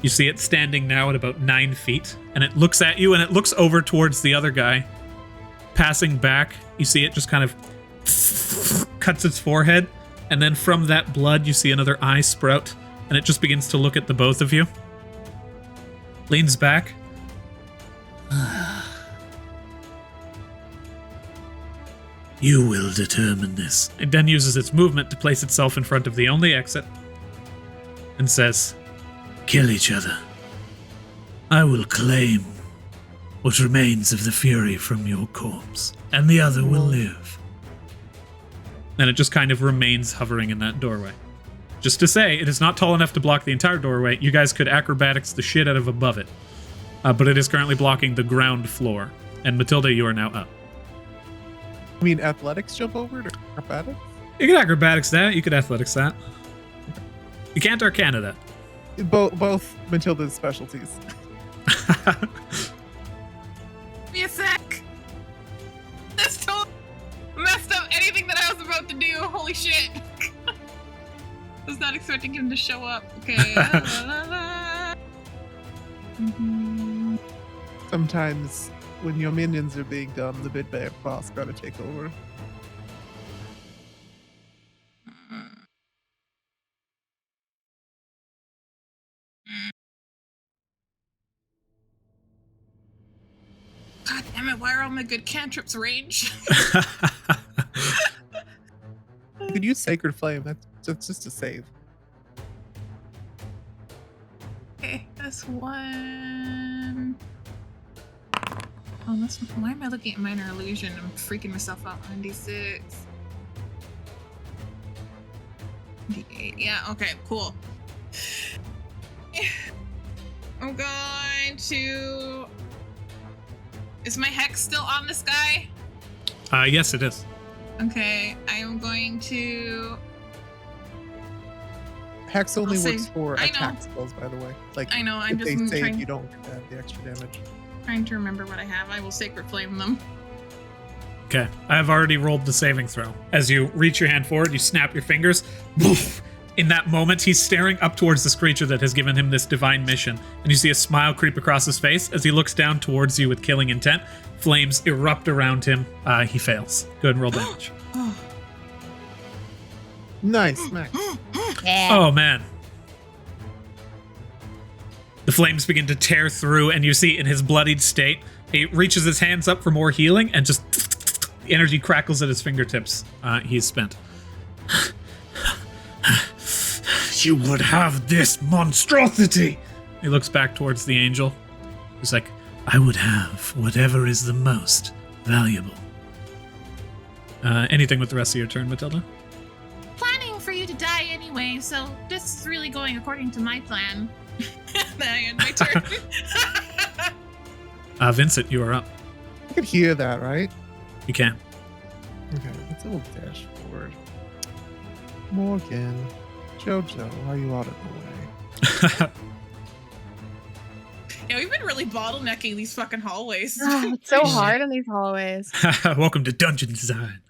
You see it standing now at about 9 feet, and it looks at you, and it looks over towards the other guy. Passing back, you see it just kind of cuts its forehead, and then from that blood, you see another eye sprout, and it just begins to look at the both of you. Leans back.
You will determine this.
It then uses its movement to place itself in front of the only exit and says,
Kill each other. I will claim what remains of the fury from your corpse, and the other will live.
and it just kind of remains hovering in that doorway. Just to say, it is not tall enough to block the entire doorway. You guys could acrobatics the shit out of above it. But it is currently blocking the ground floor. And Matilda, you are now up.
I mean, athletics jump over it or acrobatics?
You could acrobatics that. You could athletics that. You can't arcana that.
Both Matilda's specialties.
Give me a sec. That's totally messed up anything that I was about to do. Holy shit. I was not expecting him to show up. Okay.
Sometimes when your minions are being dumb, the big bad boss gotta take over.
God damn it, why are all my good cantrips range?
You could use Sacred Flame. That's just a save.
Okay, that's one. Oh, that's why am I looking at minor illusion? I'm freaking myself out. 96. D8. Yeah, okay, cool. I'm going to... Is my hex still on this guy?
Yes, it is.
Okay, I am going to...
Hex only
I'll
works
say-
for
I
attack
know.
spells, by the way. Like,
I know, I'm
if
just
they save,
trying,
you don't get the extra damage.
trying to remember what I have. I will Sacred Flame them.
Okay, I have already rolled the saving throw. As you reach your hand forward, you snap your fingers. Woof! In that moment, he's staring up towards this creature that has given him this divine mission, and you see a smile creep across his face as he looks down towards you with killing intent. Flames erupt around him. He fails. Go ahead and roll damage.
Nice, Max.
Yeah.
Oh, man. The flames begin to tear through, and you see in his bloodied state, he reaches his hands up for more healing, and just the energy crackles at his fingertips. He's spent. You would have this monstrosity! He looks back towards the angel. He's like, I would have whatever is the most valuable. Anything with the rest of your turn, Matilda?
Planning for you to die anyway, so this is really going according to my plan. Then I end my turn.
Vincent, you are up.
You could hear that, right?
You can.
Okay, let's little dash forward. Morgan. Jojo, why are you out of the way?
Yeah, we've been really bottlenecking these fucking hallways.
It's so hard in these hallways.
Welcome to Dungeon Design.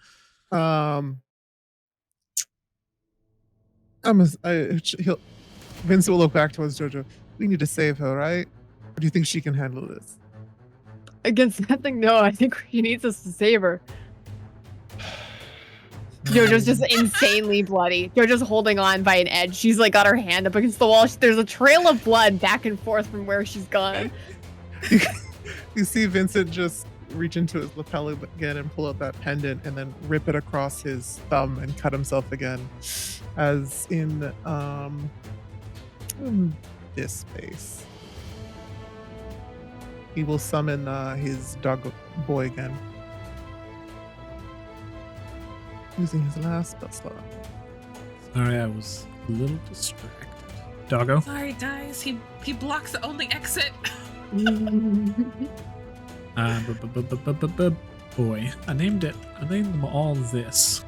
Vince will look back towards Jojo. We need to save her, right? Or do you think she can handle this?
Against nothing, no. I think she needs us to save her. Jojo's just insanely bloody. Jojo's holding on by an edge. She's like got her hand up against the wall. There's a trail of blood back and forth from where she's gone.
You see Vincent just reach into his lapel again and pull out that pendant and then rip it across his thumb and cut himself again. As in this space. He will summon his dog boy again. Using his last spell slot.
Sorry, I was a little distracted. Doggo?
Sorry, guys. He blocks the only exit.
Boy. I named it. I named them all this.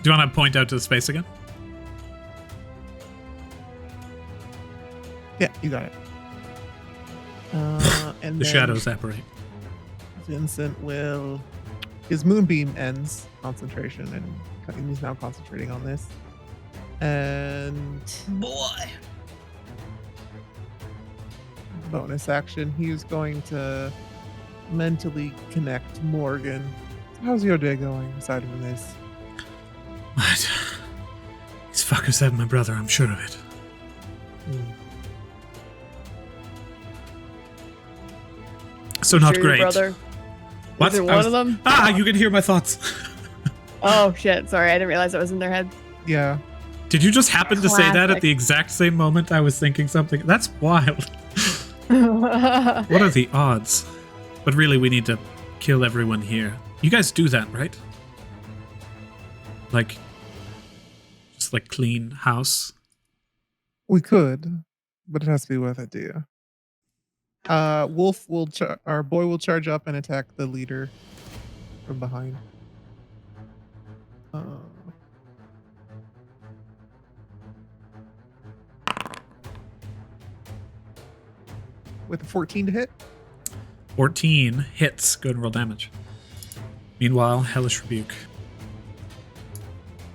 Do you want to point out to the space again?
Yeah, you got it. And
The
then
shadows apparate.
Vincent will. His moonbeam ends concentration, and he's now concentrating on this. And
Boy.
bonus action, he's going to mentally connect Morgan. How's your day going aside from this?
What? These fuckers have my brother, I'm sure of it. So not
Sure, your
great.
brother.
What?
Is it one of them?
You can hear my thoughts.
Oh shit! Sorry, I didn't realize it was in their head.
Yeah.
Did you just happen to say that at
Classic.
the exact same moment I was thinking something? That's wild. What are the odds? But really, we need to kill everyone here. You guys do that, right? Like, just like clean house?
We could, but it has to be worth it, dear. Wolf will our boy will charge up and attack the leader from behind. With a 14 to hit.
14 hits. Go ahead and roll damage. Meanwhile, Hellish Rebuke.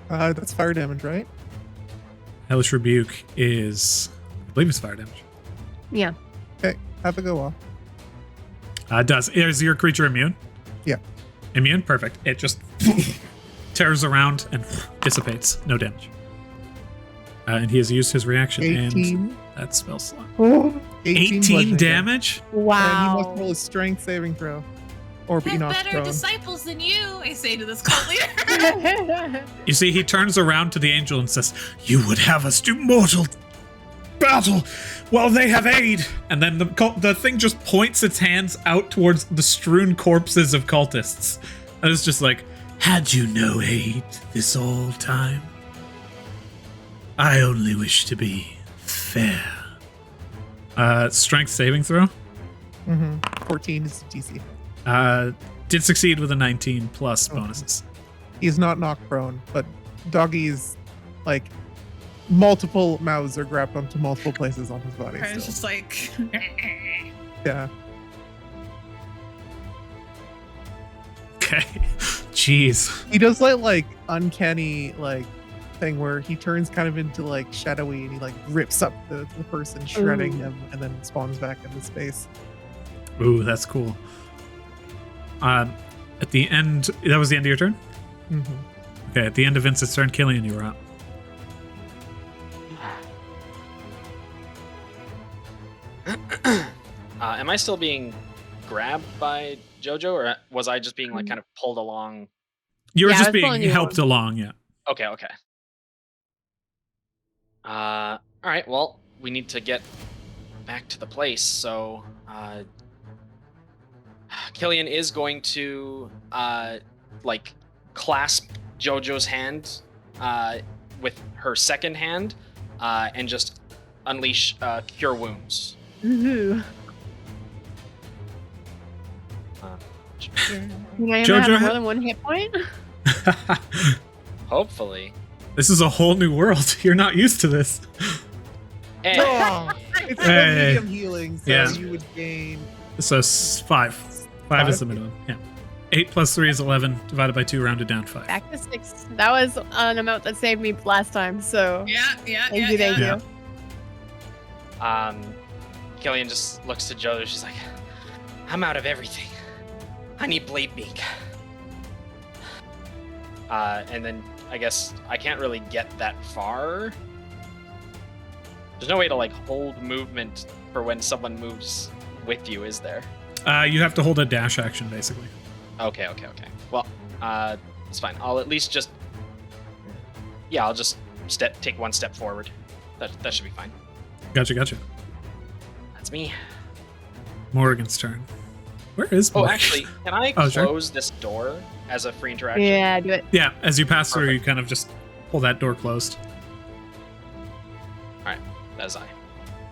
That's fire damage, right?
Hellish Rebuke is, I believe it's fire damage.
Yeah.
Okay, have it go off.
It does. Is your creature immune?
Yeah.
Immune? Perfect. It just tears around and dissipates. No damage. And he has used his reaction
18.
and that spell slot.
18
18
bludgeoning
damage?
And he
Wow.
must roll a strength saving throw. Or be
Have
knocked
better
prone.
disciples than you, I say to this cult leader.
You see, he turns around to the angel and says, "You would have us do mortal battle while they have aid." And then the thing just points its hands out towards the strewn corpses of cultists. And it's just like,
Had you no aid this all time? I only wish to be fair.
Strength saving throw.
14 is the DC.
Did succeed with a 19 plus bonuses.
He's not knocked prone, but Doggy's like multiple mouths are grabbed onto multiple places on his body.
I was
Still.
just like,
Yeah.
Okay. Jeez.
He does like uncanny like thing where he turns kind of into like shadowy and he like rips up the person, shredding
Ooh.
him, and then spawns back into space.
Ooh, that's cool. At the end, that was the end of your turn? Okay, at the end of Vincent's turn, Killian, you were up.
Am I still being grabbed by Jojo, or was I just being like kind of pulled along?
You were
Yeah, I
just
was
being
pulling you
helped along, yeah.
Okay. All right. Well, we need to get back to the place. So, Killian is going to like clasp Jojo's hand with her second hand and just unleash Cure Wounds.
Ooh. Can I
Jojo
have
ha-
more than one hit point?
Hopefully.
This is a whole new world. You're not used to this.
Hey,
Oh, it's
Hey.
medium healing, so
Yeah.
you would gain.
So 5. 5 is the minimum. Yeah. 8 plus 3 is 11. Divided by 2, rounded down 5.
Back to 6. That was an amount that saved me last time, so
yeah.
thank you.
Yeah.
Killian just looks to Jojo. She's like, I'm out of everything. I need Blade Beak. And then I guess I can't really get that far. There's no way to like hold movement for when someone moves with you, is there?
You have to hold a dash action, basically.
Okay. Well, it's fine. I'll at least just, I'll just take one step forward. That should be fine.
Gotcha.
That's me.
Morgan's turn. Where is
Oh,
Morgan?
actually, can I
Oh, sure.
close this door as a free interaction?
Yeah, do it.
Yeah, as you pass through,
Perfect.
you kind of just pull that door closed.
That is I.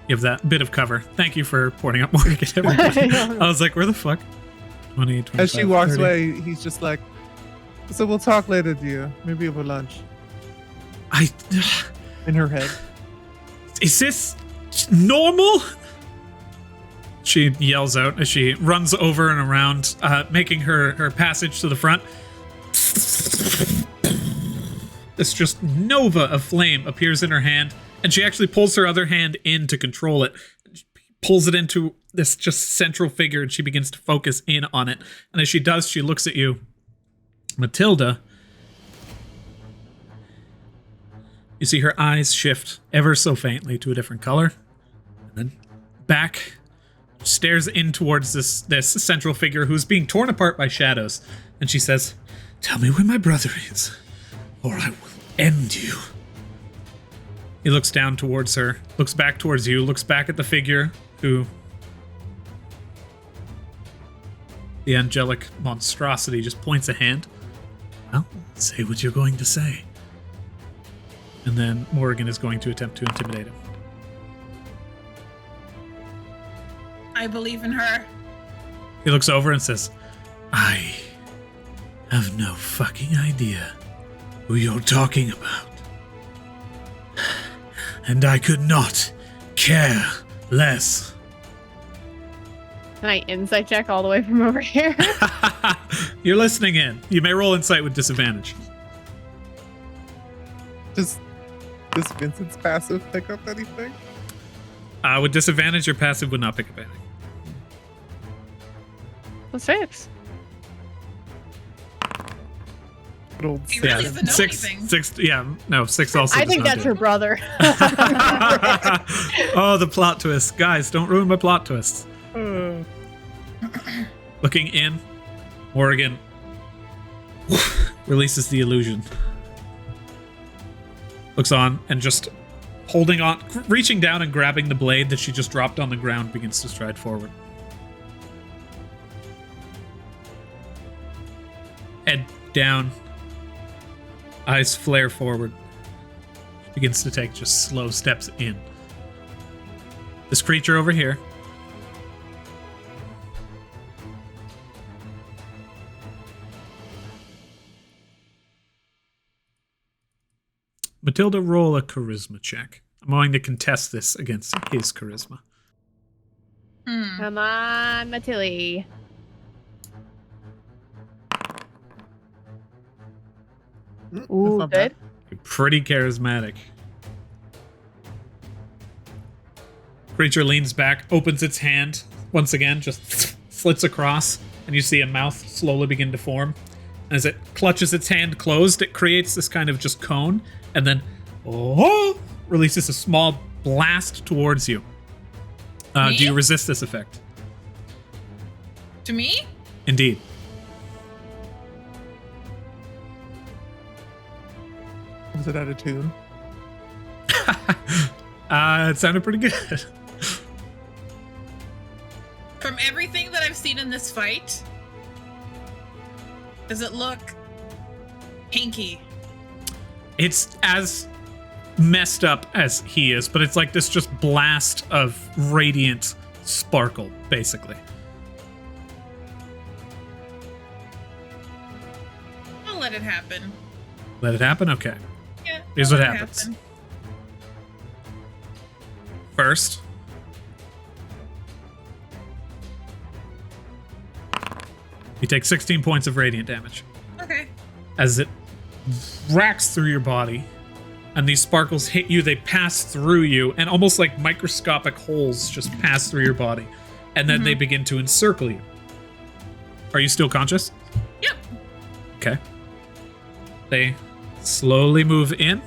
You have that bit of cover. Thank you for pointing out Morgan, everybody. I was like, where the fuck? 20, 25,
As she walks
30.
away, he's just like, "So we'll talk later, dear. Maybe over lunch." In her head.
Is this normal? She yells out as she runs over and around, making her passage to the front. This just nova of flame appears in her hand, and she actually pulls her other hand in to control it. Pulls it into this just central figure, and she begins to focus in on it. And as she does, she looks at you. Matilda, you see her eyes shift ever so faintly to a different color, and then back, stares in towards this central figure who's being torn apart by shadows, and she says, "Tell me where my brother is, or I will end you." He looks down towards her, looks back towards you, looks back at the figure who... The angelic monstrosity just points a hand. Well, say what you're going to say. And then Morgan is going to attempt to intimidate him.
I believe in her.
He looks over and says, I have no fucking idea who you're talking about. And I could not care less.
Can I insight check all the way from over here?
You're listening in. You may roll insight with disadvantage.
Does Vincent's passive pick up anything?
With disadvantage, your passive would not pick up anything.
Let's fix.
Good old
He really doesn't know anything.
6 also.
I
does
think
not
that's
do
her
it.
brother.
Oh, the plot twist. Guys, don't ruin my plot twists. Looking in, Morgan releases the illusion. Looks on and just holding on, reaching down and grabbing the blade that she just dropped on the ground, begins to stride forward. head down, eyes flare forward. Begins to take just slow steps in. This creature over here. Matilda, roll a charisma check. I'm going to contest this against his charisma.
Come on, Matilda.
That's
Ooh,
not bad.
good.
You're pretty charismatic. Creature leans back, opens its hand, once again, just slits across, and you see a mouth slowly begin to form. And as it clutches its hand closed, it creates this kind of just cone, and then releases a small blast towards you.
Me?
Do you resist this effect?
To me?
Indeed.
Was it out of tune?
It sounded pretty good.
From everything that I've seen in this fight, does it look hinky?
It's as messed up as he is, but it's like this just blast of radiant sparkle, basically.
I'll let it happen.
Let it happen? Okay.
Yeah.
Here's
I'll
what
let it
happens.
happen.
First, you take 16 points of radiant damage
Okay.
as it racks through your body, and these sparkles hit you. They pass through you, and almost like microscopic holes just pass through your body, and then they begin to encircle you. Are you still conscious?
Yep.
Okay. They slowly move in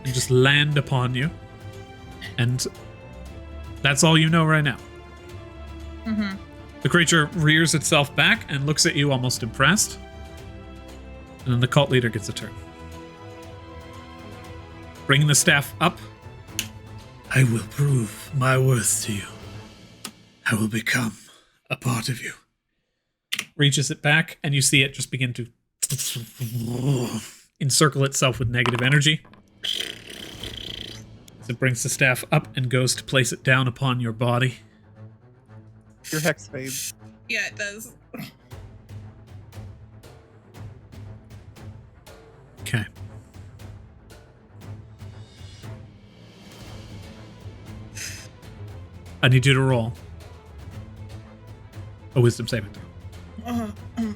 and just land upon you, and that's all you know right now.
Mm-hmm.
The creature rears itself back and looks at you almost impressed. And then the cult leader gets a turn. Bringing the staff up.
I will prove my worth to you. I will become a part of you.
Reaches it back, and you see it just begin to encircle itself with negative energy. As it brings the staff up and goes to place it down upon your body.
Your hex fades.
Yeah, it does.
Okay. I need you to roll a wisdom saving throw.
At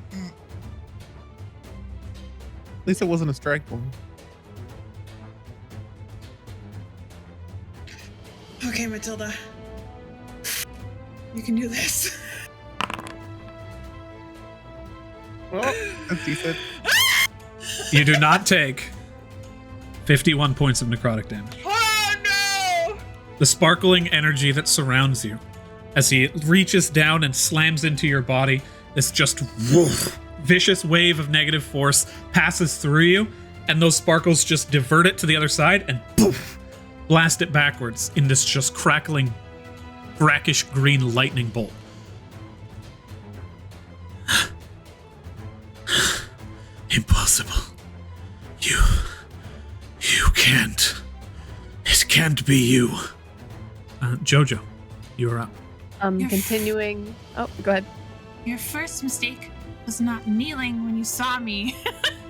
least it wasn't a strike one.
Okay, Matilda. You can do this.
Well, that's decent.
You do not take 51 points of necrotic damage.
Oh no!
The sparkling energy that surrounds you as he reaches down and slams into your body, this just vicious wave of negative force passes through you, and those sparkles just divert it to the other side and poof, blast it backwards in this just crackling, brackish green lightning bolt.
Impossible. You can't. It can't be you.
Jojo, you're up.
You're
Continuing. Oh, go ahead.
Your first mistake was not kneeling when you saw me.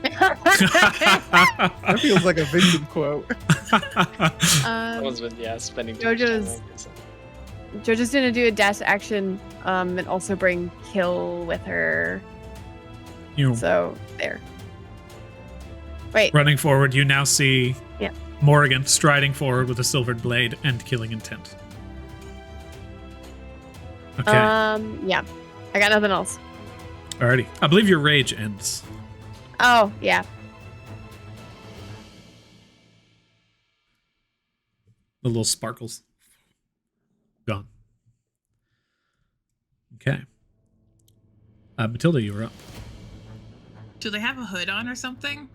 That feels like a Vincent quote.
That was with, spending too much time
Jojo's-
on this.
Jojo's gonna do a dash action, and also bring kill with her.
You
So there. Wait.
running forward, you now see
Yeah.
Morrigan striding forward with a silvered blade and killing intent. Okay,
Yeah. I got nothing else.
alrighty. I believe your rage ends.
Oh, yeah.
The little sparkles. Gone. Okay. Matilda, you were up.
Do they have a hood on or something?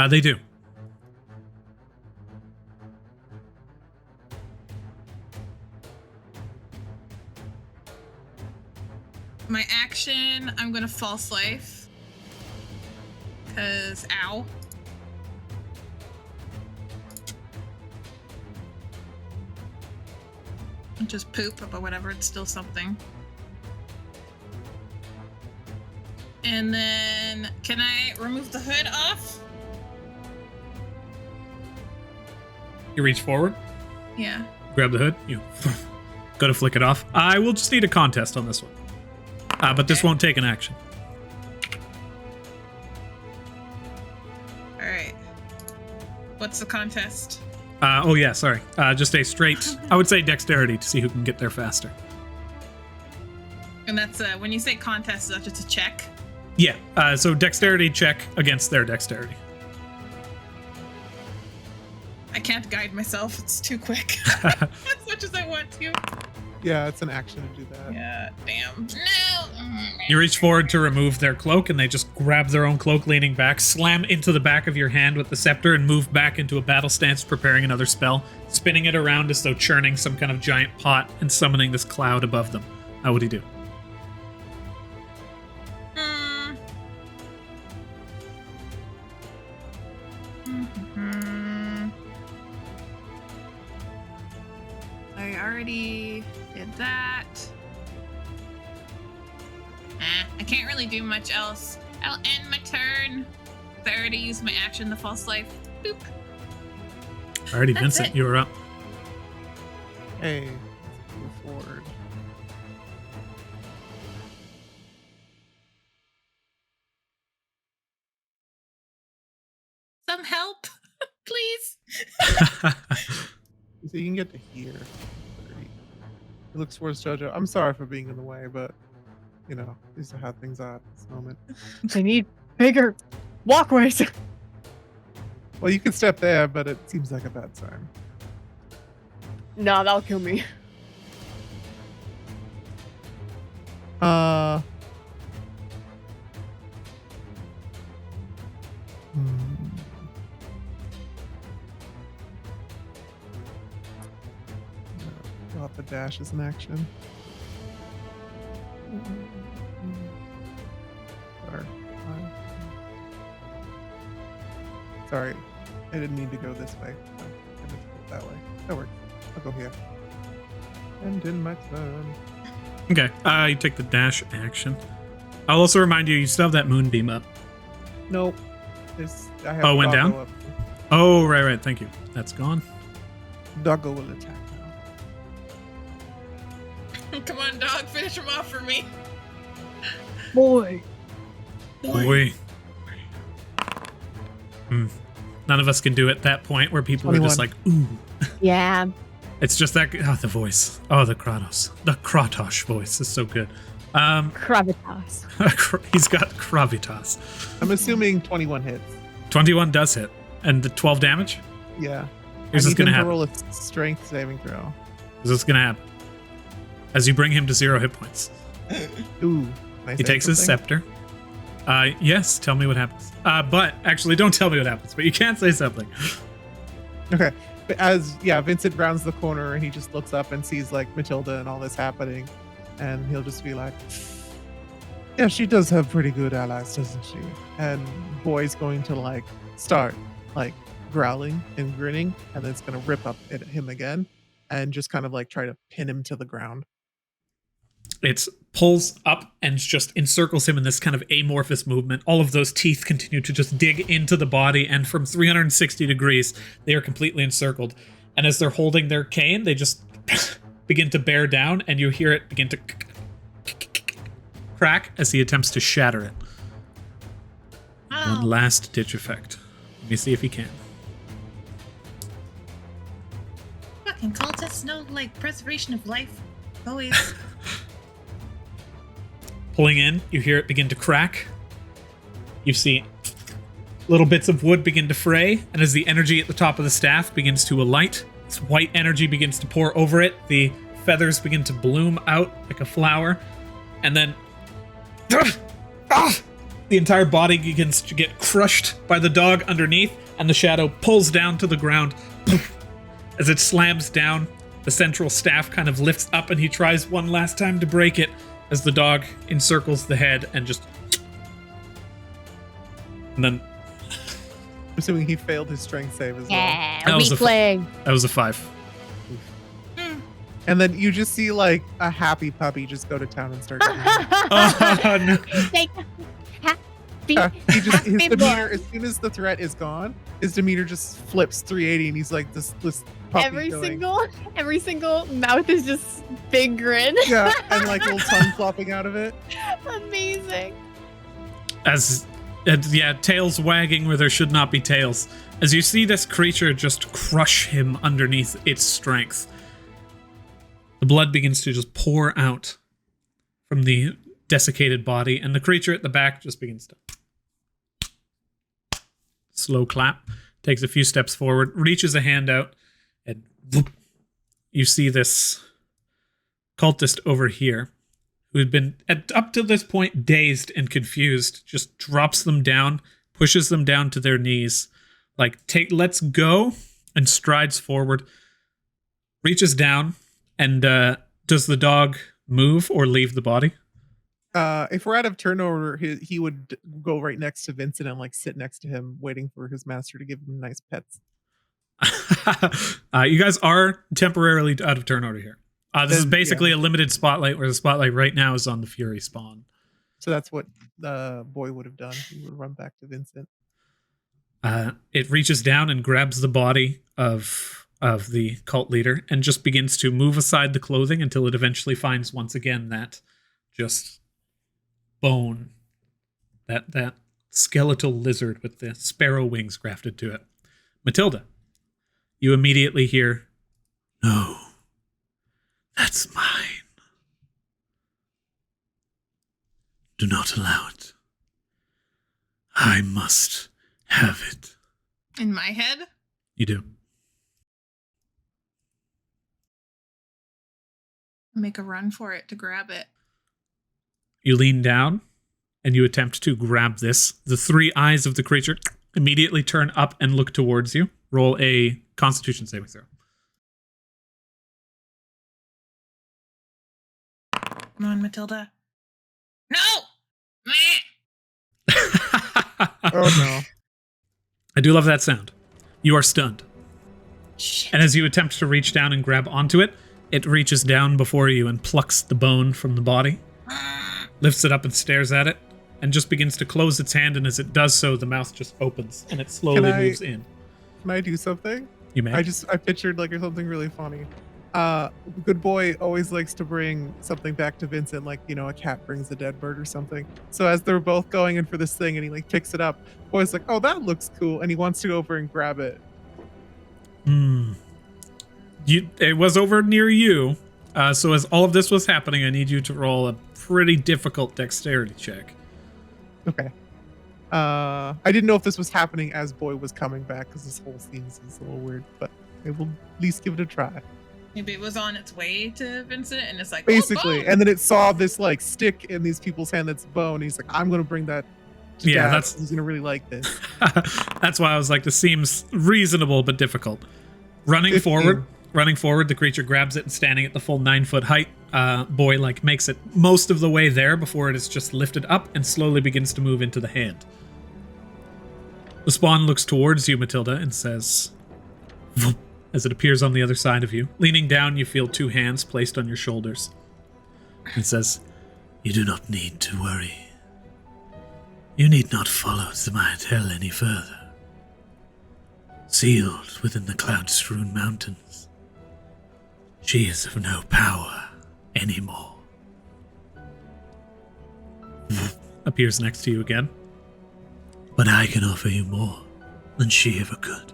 They do.
My action, I'm gonna false life. Cause ow. Just poop, but whatever, it's still something. And then, can I remove the hood off?
You reach forward,
Yeah.
grab the hood, you go to flick it off. I will just need a contest on this one. But this
Okay.
won't take an action.
Alright. What's the contest?
Oh yeah, sorry. Just a straight, I would say dexterity to see who can get there faster.
And that's, when you say contest, is that just a check?
Yeah, so dexterity check against their dexterity.
I can't guide myself, it's too quick. As much as I want to.
Yeah, it's an action to do that.
Yeah, damn. No!
You reach forward to remove their cloak, and they just grab their own cloak, leaning back, slam into the back of your hand with the scepter, and move back into a battle stance, preparing another spell, spinning it around as though churning some kind of giant pot and summoning this cloud above them. How would he do?
I already did that. I can't really do much else. I'll end my turn. I already used my action, the false life. Boop.
Alrighty,
That's
Vincent,
it.
you're up.
Hey, let's move forward.
Some help, please.
So you can get to here. 30. He looks towards JoJo. I'm sorry for being in the way, but you know, these are how things are at this moment.
They need bigger walkways.
Well, you can step there, but it seems like a bad time.
Nah, that'll kill me.
Got the dash as an action. Sorry. Sorry, I didn't mean to go this way. I meant to go that way. That works. I'll go here. And in my turn.
Okay, you take the dash action. I'll also remind you, you still have that moonbeam up.
Nope. I have
Oh, went
Doggo
down?
up.
Oh, right, thank you. That's gone.
Doggo will attack now.
Come on, dog, finish him off for me.
Boy.
Boy. None of us can do it at that point where people are just
21.
like, ooh.
Yeah.
It's just that, the voice. Oh, the Kratos. The Kratosh voice is so good.
Gravitas.
He's got Gravitas.
I'm assuming 21 hits.
21 does hit. And the 12 damage?
Yeah.
Here's
I
what's
need
going to
him
happen.
roll a strength saving throw.
Here's what's going to happen. As you bring him to 0 hit points,
Ooh. Nice.
he takes his scepter. Yes, tell me what happens. But actually, don't tell me what happens, but you can say something.
Okay. But Vincent rounds the corner and he just looks up and sees like Matilda and all this happening. And he'll just be like, yeah, she does have pretty good allies, doesn't she? And Boy's going to like start like growling and grinning, and then it's going to rip up at him again and just kind of like try to pin him to the ground.
It pulls up and just encircles him in this kind of amorphous movement. All of those teeth continue to just dig into the body, and from 360 degrees, they are completely encircled. And as they're holding their cane, they just begin to bear down, and you hear it begin to crack as he attempts to shatter it. One last ditch effect. Let me see if he can.
Fucking cultists know, like, preservation of life. Always.
Pulling in, you hear it begin to crack. You see little bits of wood begin to fray, and as the energy at the top of the staff begins to alight, this white energy begins to pour over it. The feathers begin to bloom out like a flower, and then the entire body begins to get crushed by the dog underneath, and the shadow pulls down to the ground. As it slams down, the central staff kind of lifts up, and he tries one last time to break it as the dog encircles the head and just And then
I'm assuming he failed his strength save as well.
Yeah,
That was
weak
a
leg.
that was a 5.
And then you just see like a happy puppy just go to town and start.
Oh, no.
Like, happy,
He just his
happy
demeanor
boy.
as soon as the threat is gone, his demeanor just flips 380, and he's like this puppy
Every single mouth is just big grin.
yeah, and like little tongue flopping out of it.
Amazing.
As tails wagging where there should not be tails. As you see this creature just crush him underneath its strength, the blood begins to just pour out from the desiccated body, and the creature at the back just begins to slow clap, takes a few steps forward, reaches a hand out, and whoop, you see this cultist over here, who had been up to this point dazed and confused, just drops them down, pushes them down to their knees, like let's go, and strides forward, reaches down, and does the dog move or leave the body?
If we're out of turnover, he would go right next to Vincent and like sit next to him, waiting for his master to give him nice pets.
You guys are temporarily out of turnover here. This is
Then,
basically
yeah.
a limited spotlight, where the spotlight right now is on the Fury spawn.
So that's what the boy would have done. He would run back to Vincent.
It reaches down and grabs the body of the cult leader and just begins to move aside the clothing until it eventually finds once again that just bone, that skeletal lizard with the sparrow wings grafted to it. Matilda, you immediately hear,
No, that's mine. Do not allow it. I must have it.
In my head,
you do.
make a run for it to grab it.
You lean down and you attempt to grab this. The 3 eyes of the creature immediately turn up and look towards you. Roll a Constitution saving throw.
Come on, Matilda. No!
Oh no!
I do love that sound. You are stunned.
Shit.
And as you attempt to reach down and grab onto it, it reaches down before you and plucks the bone from the body, lifts it up and stares at it, and just begins to close its hand, and as it does so, the mouth just opens and it slowly moves in.
Can I do something?
You may.
I pictured like something really funny. Good boy always likes to bring something back to Vincent, like, you know, a cat brings a dead bird or something. So as they're both going in for this thing and he like picks it up, boy's like, oh, that looks cool. And he wants to go over and grab it.
It was over near you. So as all of this was happening, I need you to roll a pretty difficult dexterity check.
Okay. I didn't know if this was happening as boy was coming back, because this whole scene is a little weird, but I will at least give it a try.
Maybe it was on its way to Vincent and it's like,
Basically.
oh,
And then it saw this like stick in these people's hand that's bone. He's like, I'm going to bring that to
Yeah,
Dad.
that's-
He's going to really like this.
That's why I was like, this seems reasonable but difficult. Running
15.
forward, the creature grabs it and standing at the full 9-foot height, boy like makes it most of the way there before it is just lifted up and slowly begins to move into the hand. The spawn looks towards you, Matilda, and says, "Voop," as it appears on the other side of you. Leaning down, you feel 2 hands placed on your shoulders.
And says, You do not need to worry. You need not follow Dzamaetel any further. Sealed within the cloud-strewn mountains, she is of no power anymore.
Appears next to you again.
But I can offer you more than she ever could.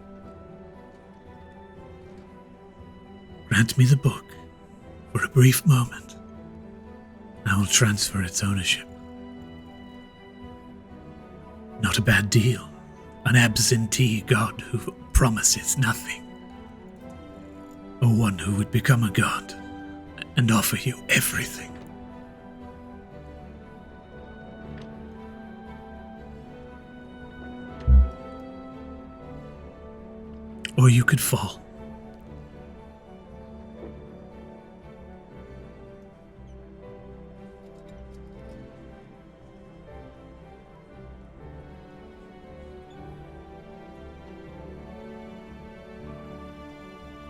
Grant me the book for a brief moment, and I will transfer its ownership. Not a bad deal. An absentee god who promises nothing. Or one who would become a god and offer you everything. Or you could fall.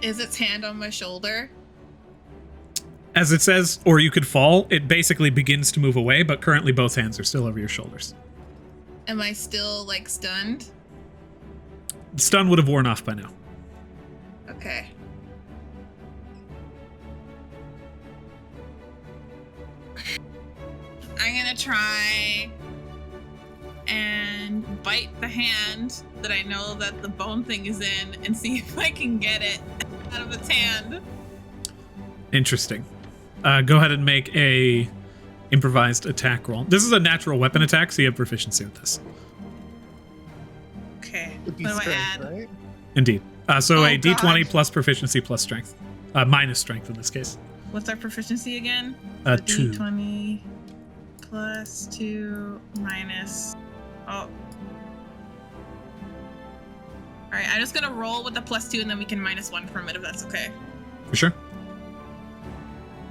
Is its hand on my shoulder?
As it says, or you could fall, it basically begins to move away, but currently both hands are still over your shoulders.
Am I still, like, stunned?
The stun would have worn off by now.
Okay. I'm gonna try and bite the hand that I know that the bone thing is in and see if I can get it out of its hand.
Interesting. Go ahead and make a improvised attack roll. This is a natural weapon attack, so you have proficiency with this.
Okay.
Would be
What do I
strength,
add?
right?
Indeed. So
Oh,
a d20
God.
plus proficiency plus strength. Minus strength in this case.
What's our proficiency again?
2.
D20 plus 2 minus. Oh. Alright, I'm just gonna roll with the plus 2 and then we can minus 1 from it if that's okay.
For sure.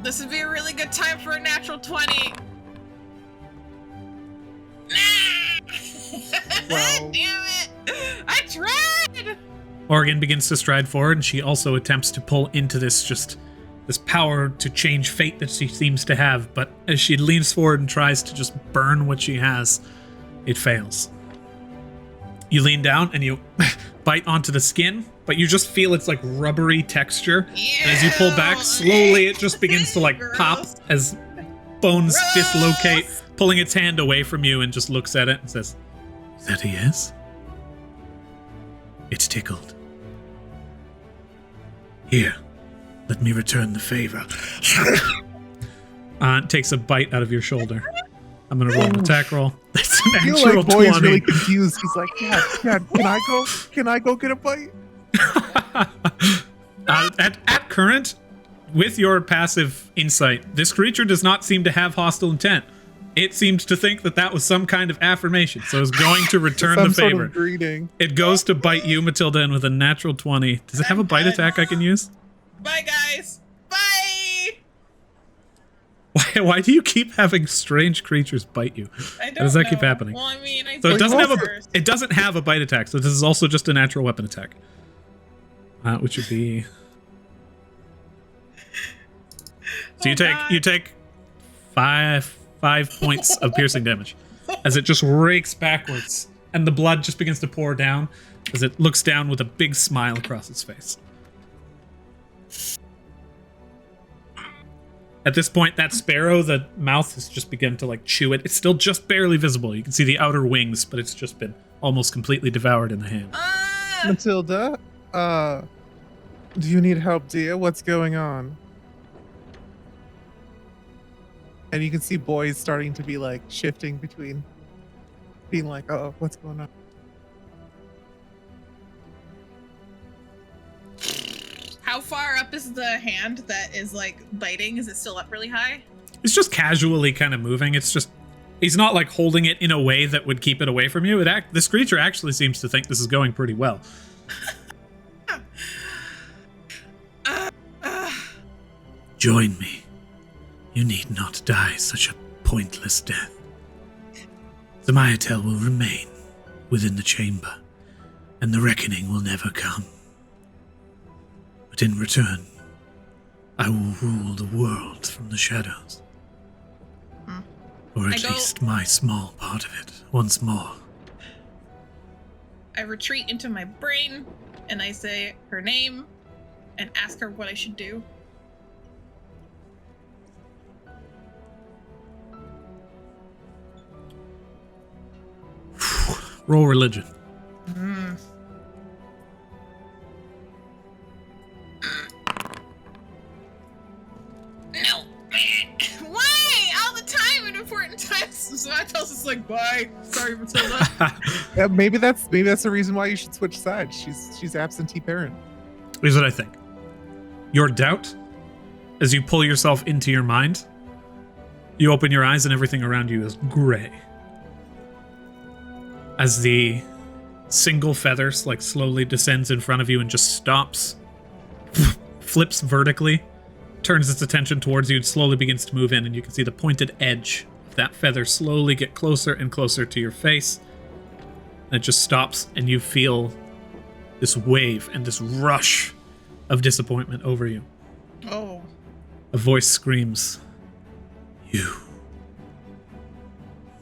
This would be a really good time for a natural 20.
Well-
Damn it! I tried!
Oregon begins to stride forward, and she also attempts to pull into this power to change fate that she seems to have, but as she leans forward and tries to just burn what she has, it fails. You lean down and you bite onto the skin, but you just feel its like rubbery texture. And as you pull back, slowly it just begins to like pop
Gross.
as bones
Gross.
dislocate, pulling its hand away from you and just looks at it and says,
Is that a yes? It's tickled. Here, let me return the favor.
it takes a bite out of your shoulder. I'm going to roll an attack roll. That's an
I feel
actual
like Boy's
20.
really confused. He's like, Dad, can I go? Can I go get a bite?
At current, with your passive insight, this creature does not seem to have hostile intent. It seems to think that that was some kind of affirmation, so it's going to return
Some
the
sort
favor.
of greeting.
It goes to bite you, Matilda, and with a natural 20. Does it have a bite
I'm
attack I can use?
Bye, guys. Bye.
Why do you keep having strange creatures bite you?
I don't
How does that keep
know.
happening?
Well, I mean, I
So it
think
doesn't have a
first.
it doesn't have a bite attack, so this is also just a natural weapon attack. Which would be So
Oh,
you take five points of piercing damage as it just rakes backwards, and the blood just begins to pour down as it looks down with a big smile across its face. At this point, that sparrow, the mouth has just begun to like chew it. It's still just barely visible. You can see the outer wings, but it's just been almost completely devoured in the hand.
Matilda, do you need help, dear? What's going on? And you can see boys starting to be like shifting between being like, oh, what's going on?
How far up is the hand that is like biting? Is it still up really high?
It's just casually kind of moving. It's just he's not like holding it in a way that would keep it away from you. This creature actually seems to think this is going pretty well.
Join me. You need not die such a pointless death. Dzamaetel will remain within the chamber, and the reckoning will never come. But in return, I will rule the world from the shadows. Or at least my small part of it, once more.
I retreat into my brain and I say her name and ask her what I should do.
Roll religion.
No. Why? All the time in important times. So I tell us like, bye. Sorry, Matilda.
Yeah, maybe that's the reason why you should switch sides. She's absentee parent.
Here's what I think. Your doubt, as you pull yourself into your mind, you open your eyes and everything around you is gray. As the single feather like slowly descends in front of you and just stops, flips vertically, turns its attention towards you and slowly begins to move in, and you can see the pointed edge of that feather slowly get closer and closer to your face. And it just stops, and you feel this wave and this rush of disappointment over you.
Oh.
A voice screams, "You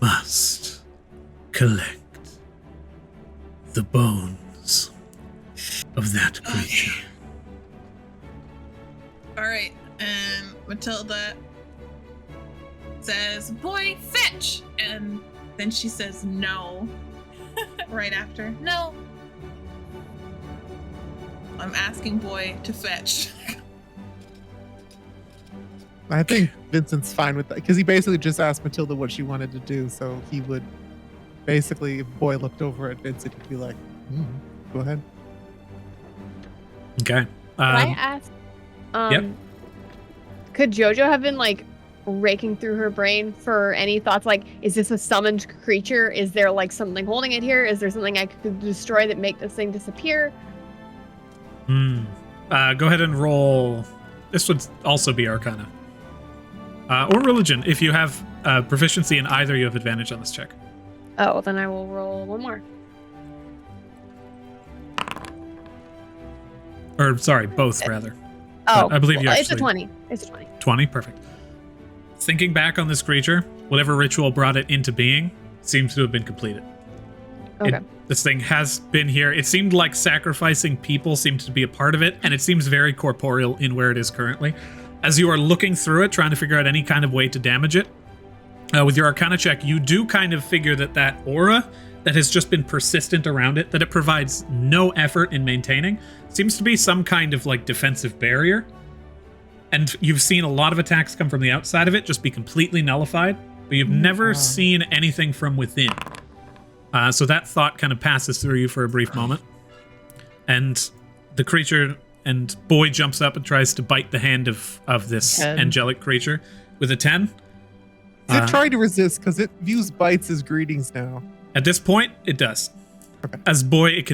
must collect the bones of that creature."
Okay. All right, and Matilda says, "Boy, fetch!" And then she says, "No." Right after. "No. I'm asking Boy to fetch."
I think Vincent's fine with that because he basically just asked Matilda what she wanted to do. So he would basically, if Boy looked over at Vincent, he'd be like, "Go ahead."
Okay.
Can I ask?
Yep.
Could JoJo have been like raking through her brain for any thoughts? Like, is this a summoned creature? Is there like something holding it here? Is there something I could destroy that make this thing disappear?
Go ahead and roll. This would also be Arcana. Or Religion. If you have proficiency in either, you have advantage on this check.
Oh, then I will roll one more.
Or, sorry, both, rather.
Oh,
I believe you
it's
actually...
a 20. It's a 20.
20? Perfect. Thinking back on this creature, whatever ritual brought it into being seems to have been completed.
Okay.
This thing has been here. It seemed like sacrificing people seemed to be a part of it, and it seems very corporeal in where it is currently. As you are looking through it, trying to figure out any kind of way to damage it, with your Arcana check, you do kind of figure that aura that has just been persistent around it, that it provides no effort in maintaining, seems to be some kind of like defensive barrier. And you've seen a lot of attacks come from the outside of it just be completely nullified, but you've never seen anything from within. So that thought kind of passes through you for a brief moment. And the creature and Boy jumps up and tries to bite the hand of this
10.
angelic creature with a 10.
Is it trying to resist because it views bites as greetings now?
At this point, it does.
Okay.
As Boy, it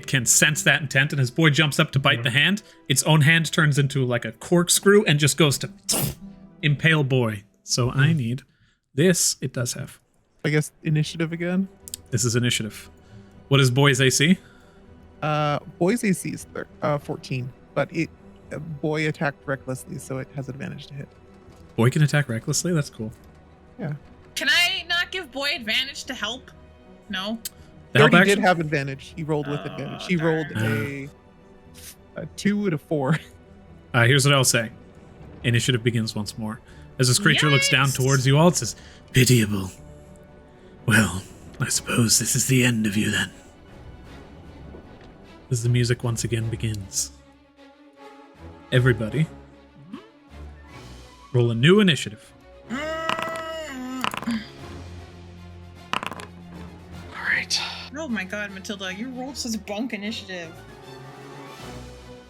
can sense that intent, and as Boy jumps up to bite the hand, its own hand turns into like a corkscrew and just goes to impale Boy. So I need this. It does have.
I guess initiative again.
This is initiative. What is Boy's AC?
Boy's AC is 14, but Boy attacked recklessly, so it has advantage to hit.
Boy can attack recklessly? That's cool.
Yeah.
Can I not give Boy advantage to help? No.
He
The help
already did
action?
have advantage. He rolled with advantage. He rolled a 2 and a 4.
Here's what I'll say. Initiative begins once more. As this creature looks down
Yes!
towards you all, it says,
Pitiable. Well, I suppose this is the end of you then.
as the music once again begins. Everybody, roll a new initiative.
Alright.
Oh my god, Matilda, you rolled such bunk initiative.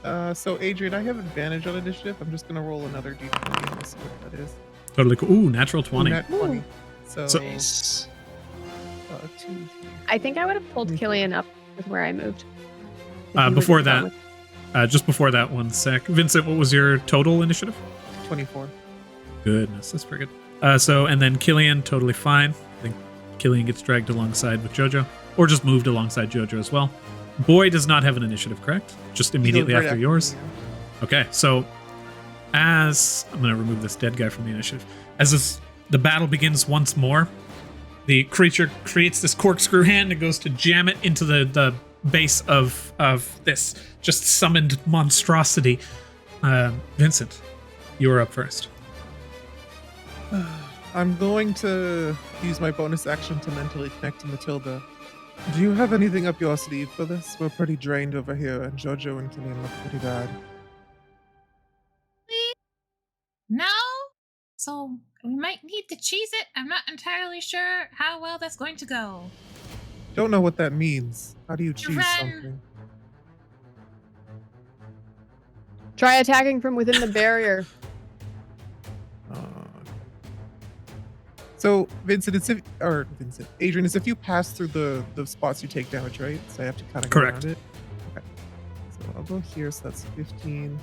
So Adrian, I have advantage on initiative. I'm just gonna roll another d20 and see what that is.
Totally cool. Ooh, natural 20.
Nat 20. So,
So-
Nice.
2, 3.
I think I would have pulled Killian up with where I moved. If he would
Before
have gone
that,
with-
just before that, 1 sec. Vincent, what was your total initiative?
24.
Goodness, that's pretty good. And then Killian, totally fine. I think Killian gets dragged alongside with Jojo, or just moved alongside Jojo as well. Boy does not have an initiative, correct? Just immediately
He goes right
after yours?
me,
Okay, so as I'm going to remove this dead guy from the initiative, as the battle begins once more, the creature creates this corkscrew hand and goes to jam it into the base of this just summoned monstrosity. Vincent, you are up first.
I'm going to use my bonus action to mentally connect to Matilda. Do you have anything up your sleeve for this? We're pretty drained over here, and Jojo and Killian look pretty bad.
No? So we might need to cheese it. I'm not entirely sure how well that's going to go.
Don't know what that means. How do you choose
Ren.
something?
Try attacking from within the barrier.
So Vincent, Adrian, it's if you pass through the spots you take damage, right? So I have to kind of go
Correct.
around it. Okay. So I'll go here. So that's 15.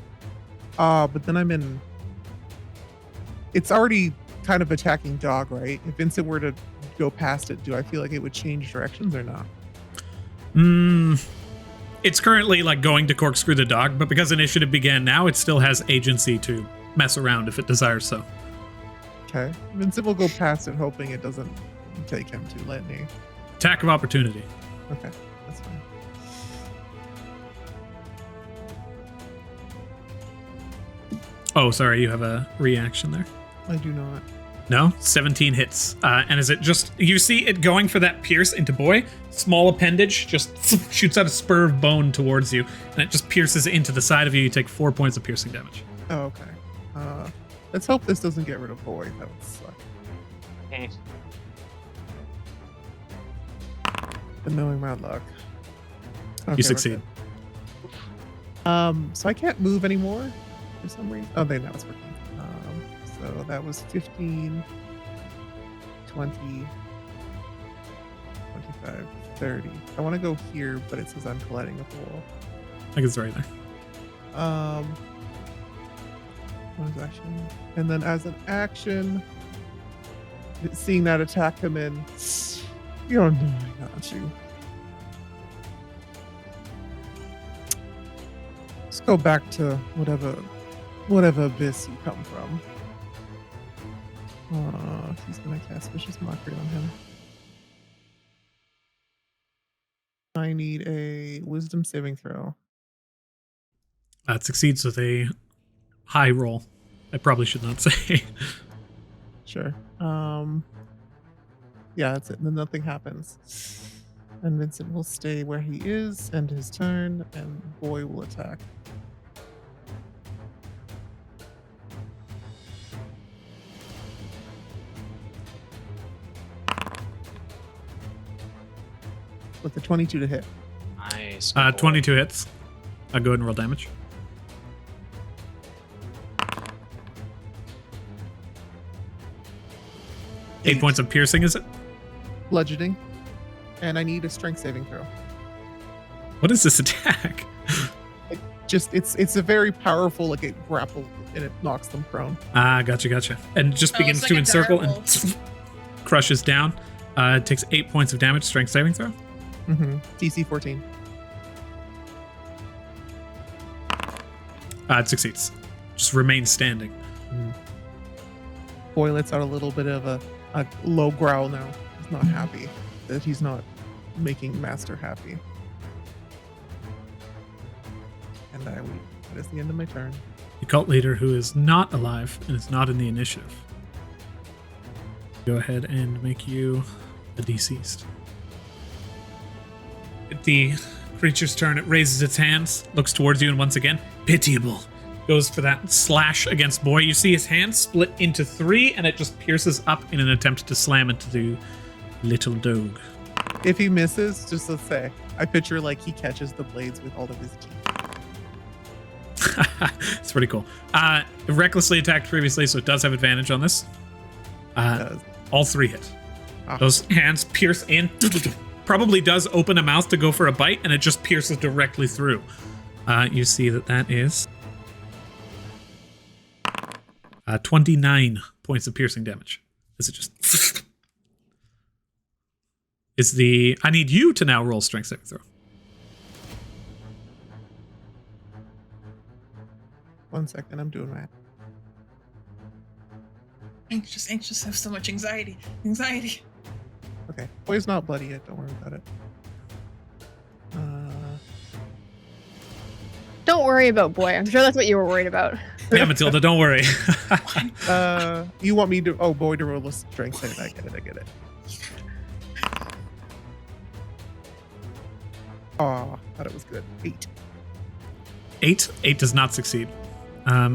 But then I'm in. It's already kind of attacking dog, right? If Vincent were to go past it, do I feel like it would change directions or not?
It's currently like going to corkscrew the dog, but because initiative began now, it still has agency to mess around if it desires so.
Okay. Vincent will go past it, hoping it doesn't take him to lightning.
Attack of opportunity.
Okay, that's fine.
Oh, sorry, you have a reaction there.
I do not.
No, 17 hits. And is it just, you see it going for that pierce into boy, small appendage just shoots out a spur of bone towards you, and it just pierces into the side of you. You take 4 points of piercing damage.
Oh, okay. Let's hope this doesn't get rid of boy. That would suck. But knowing my luck. Okay,
You succeed.
So I can't move anymore for some reason. Oh, now it's working. So that was 15, 20, 25, 30. I want to go here, but it says I'm colliding with the wall.
I think it's right there.
Bonus action. And then as an action, seeing that attack come in, you don't know I got you. Let's go back to whatever abyss you come from. He's gonna cast Vicious Mockery on him. I need a Wisdom saving throw.
It succeeds with a high roll. I probably should not say.
Sure. Yeah, that's it. And then nothing happens. And Vincent will stay where he is, end his turn, and boy will attack. With the 22 to hit.
Nice.
22 hits. I'll go ahead and roll damage. 8 points of piercing, is it?
Bludgeoning. And I need a strength saving throw.
What is this attack?
It's a very powerful, like it grapple and it knocks them prone.
Gotcha. And just begins
it's like
to
a
encircle
direwolf.
and crushes down. It takes 8 points of damage, strength saving throw.
Mm-hmm. DC 14.
It succeeds. Just remains standing.
Boy lets out a little bit of a low growl now. He's not happy that he's not making Master happy. And that is the end of my turn.
The cult leader who is not alive and is not in the initiative. Go ahead and make you a deceased. At the creature's turn, it raises its hands, looks towards you, and once again, pitiable, goes for that slash against boy. You see his hand split into 3, and it just pierces up in an attempt to slam into the little dog.
If he misses, just let's say, I picture like he catches the blades with all of his teeth.
It's pretty cool. Recklessly attacked previously, so it does have advantage on this. All 3 hit. Those hands pierce in. Probably does open a mouth to go for a bite, and it just pierces directly through. You see that is 29 points of piercing damage. Is it just... I need you to now roll strength saving throw.
1 second, I'm doing that.
Anxious, I have so much anxiety.
Okay, boy's not bloody yet. Don't worry about it.
Don't worry about boy. I'm sure that's what you were worried about.
Yeah, Matilda, don't worry.
You want me to? Oh, boy, to roll a strength save. I get it. Oh, thought it was good. 8.
8 does not succeed.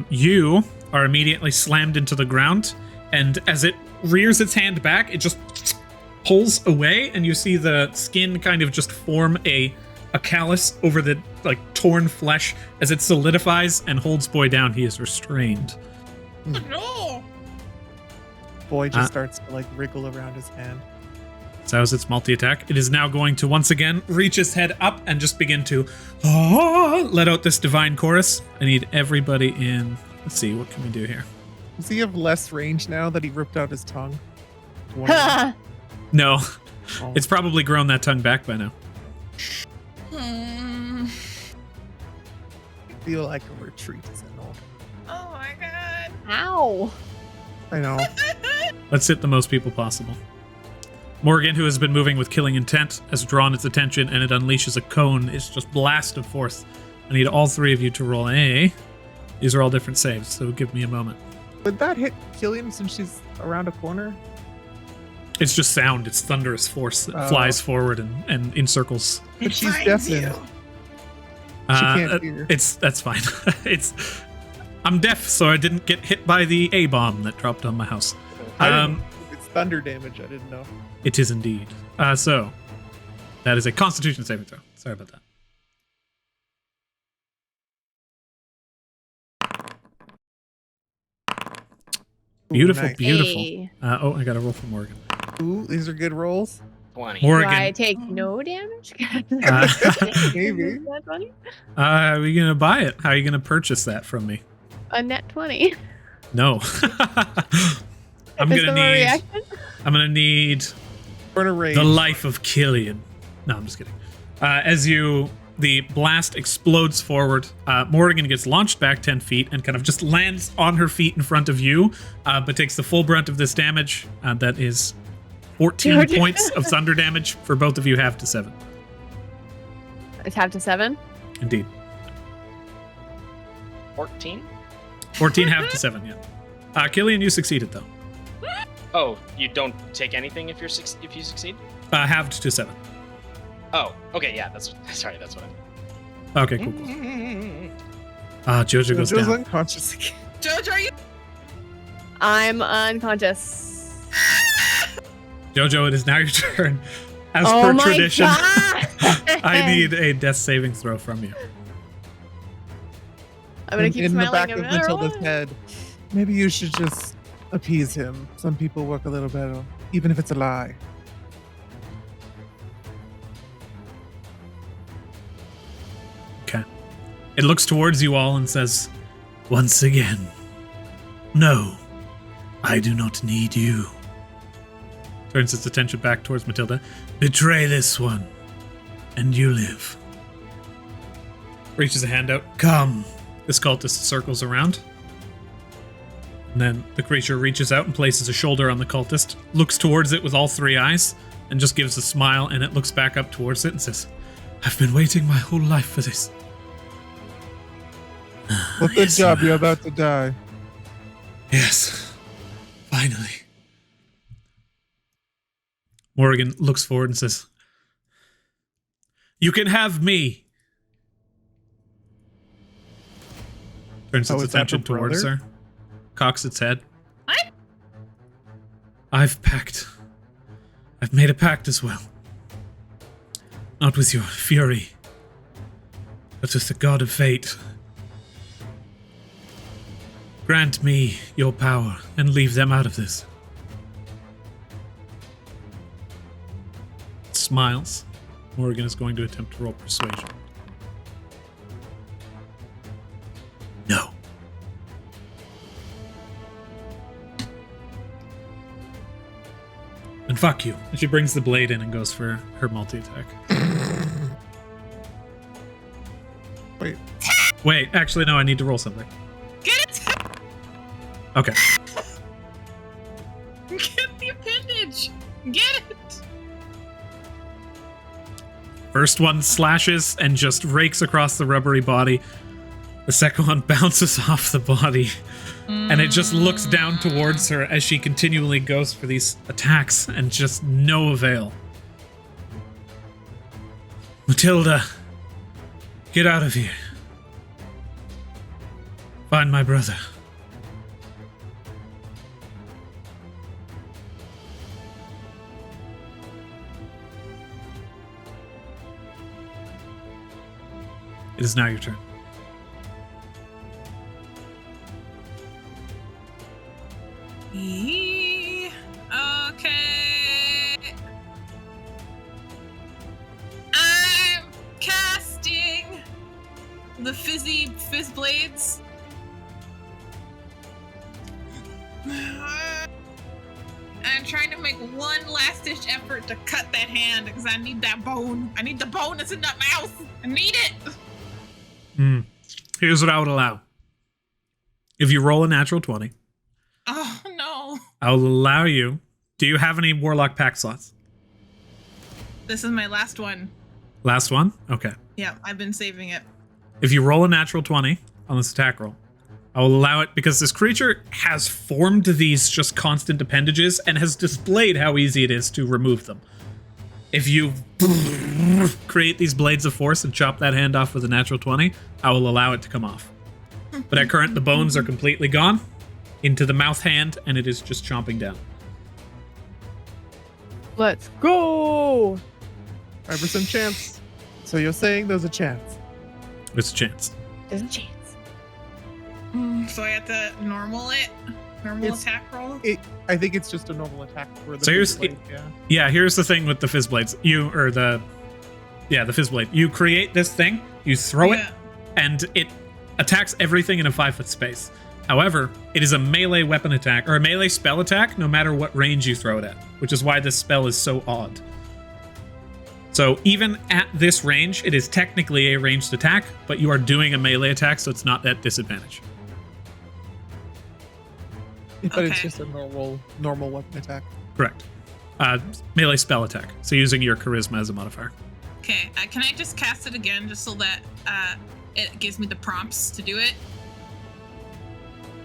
You are immediately slammed into the ground, and as it rears its hand back, it just pulls away, and you see the skin kind of just form a callus over the like torn flesh. As it solidifies and holds boy down, he is restrained.
No!
Boy just starts to like wriggle around his hand.
So as its multi-attack, it is now going to once again reach its head up and just begin to let out this divine chorus. I need everybody in. Let's see, what can we do here?
Does he have less range now that he ripped out his tongue?
No,
Oh.
it's probably grown that tongue back by now.
feel like a retreat is in order.
Oh my god.
Ow.
I know.
Let's hit the most people possible. Morgan, who has been moving with killing intent, has drawn its attention, and it unleashes a cone. It's just blasted forth. I need all three of you to roll A. These are all different saves, so give me a moment.
Would that hit Killian since she's around a corner?
It's just sound. It's thunderous force that flies forward and in circles.
But she's deafened. She can't hear.
That's fine. I'm deaf, so I didn't get hit by the A bomb that dropped on my house.
It's thunder damage. I didn't know.
It is indeed. So that is a Constitution saving throw. Sorry about that. Beautiful,
nice.
beautiful.
Hey.
I got to roll for Morgan.
Ooh, these are good rolls.
20.
Do
Morgan,
I take no damage?
Maybe.
Is that funny?
are we gonna buy it? How are you gonna purchase that from me?
A net 20.
No. I'm
Is
gonna
that my
need.
reaction?
I'm gonna need
We're in a range.
the life of Killian. No, I'm just kidding. As the blast explodes forward, Morgan gets launched back 10 feet and kind of just lands on her feet in front of you, but takes the full brunt of this damage. That is 14 points of thunder damage for both of you, half to 7.
It's half to 7.
Indeed.
14?
14 half to 7, yeah. Killian, you succeeded though.
Oh, you don't take anything if you succeed?
Halved to 7.
Oh, okay, yeah, that's what I
Okay, cool. Jojo goes
Jojo's
down.
unconscious again.
Jojo, are you?
I'm unconscious.
Jojo, it is now your turn. As
Oh
per
my
tradition,
God.
I need a death saving throw from you.
I'm gonna keep
in the
smiling
back
no
of
matter
Matilda's
what.
head. Maybe you should just appease him. Some people work a little better, even if it's a lie.
Okay. It looks towards you all and says, "Once again, no, I do not need you." Turns its attention back towards Matilda. "Betray this one, and you live." Reaches a hand out. "Come." This cultist circles around. And then the creature reaches out and places a shoulder on the cultist, looks towards it with all three eyes, and just gives a smile, and it looks back up towards it and says, "I've been waiting my whole life for this."
Well, good
Yes,
job.
sir.
You're about to die.
Yes, finally. Morgan looks forward and says, "You can have me." Turns its
Oh, is that
attention
her
towards
brother?
her, cocks its head.
What?
I've made a pact as well. Not with your fury, but with the god of fate. Grant me your power and leave them out of this. Smiles. Morgan is going to attempt to roll persuasion. No. And fuck you. And she brings the blade in and goes for her multi-attack. Wait, actually, no, I need to roll something.
Get it!
Okay.
Get the appendage! Get it!
First one slashes and just rakes across the rubbery body. The second one bounces off the body. And it just looks down towards her as she continually goes for these attacks and just no avail. Matilda, get out of here. Find my brother. It is now your turn.
Okay. I'm casting the fizz blades. I'm trying to make one last ditch effort to cut that hand because I need that bone. I need the bone that's in that mouth. I need it.
Here's what I would allow. If you roll a natural 20,
Oh no.
I will allow you. Do you have any Warlock pack slots?
This is my last one.
Last one? Okay.
Yeah, I've been saving it.
If you roll a natural 20 on this attack roll, I will allow it because this creature has formed these just constant appendages and has displayed how easy it is to remove them. If you create these blades of force and chop that hand off with a natural 20, I will allow it to come off. But at current, the bones are completely gone into the mouth hand, and it is just chomping down.
Let's go.
5% chance. So you're saying there's a chance?
There's a chance.
There's a chance.
So I have to normal it? Normal
It's-
attack roll?
I think it's just a normal attack for the
So here's-
blade, yeah.
Yeah, here's the thing with the fizz blades. The fizz blade. You create this thing, you throw it, and it attacks everything in a 5-foot space. However, it is a melee weapon attack, or a melee spell attack, no matter what range you throw it at, which is why this spell is so odd. So even at this range, it is technically a ranged attack, but you are doing a melee attack, so it's not at disadvantage.
But it's
Okay.
just a normal weapon attack.
Correct. Melee spell attack. So using your charisma as a modifier.
Okay, can I just cast it again just so that it gives me the prompts to do it?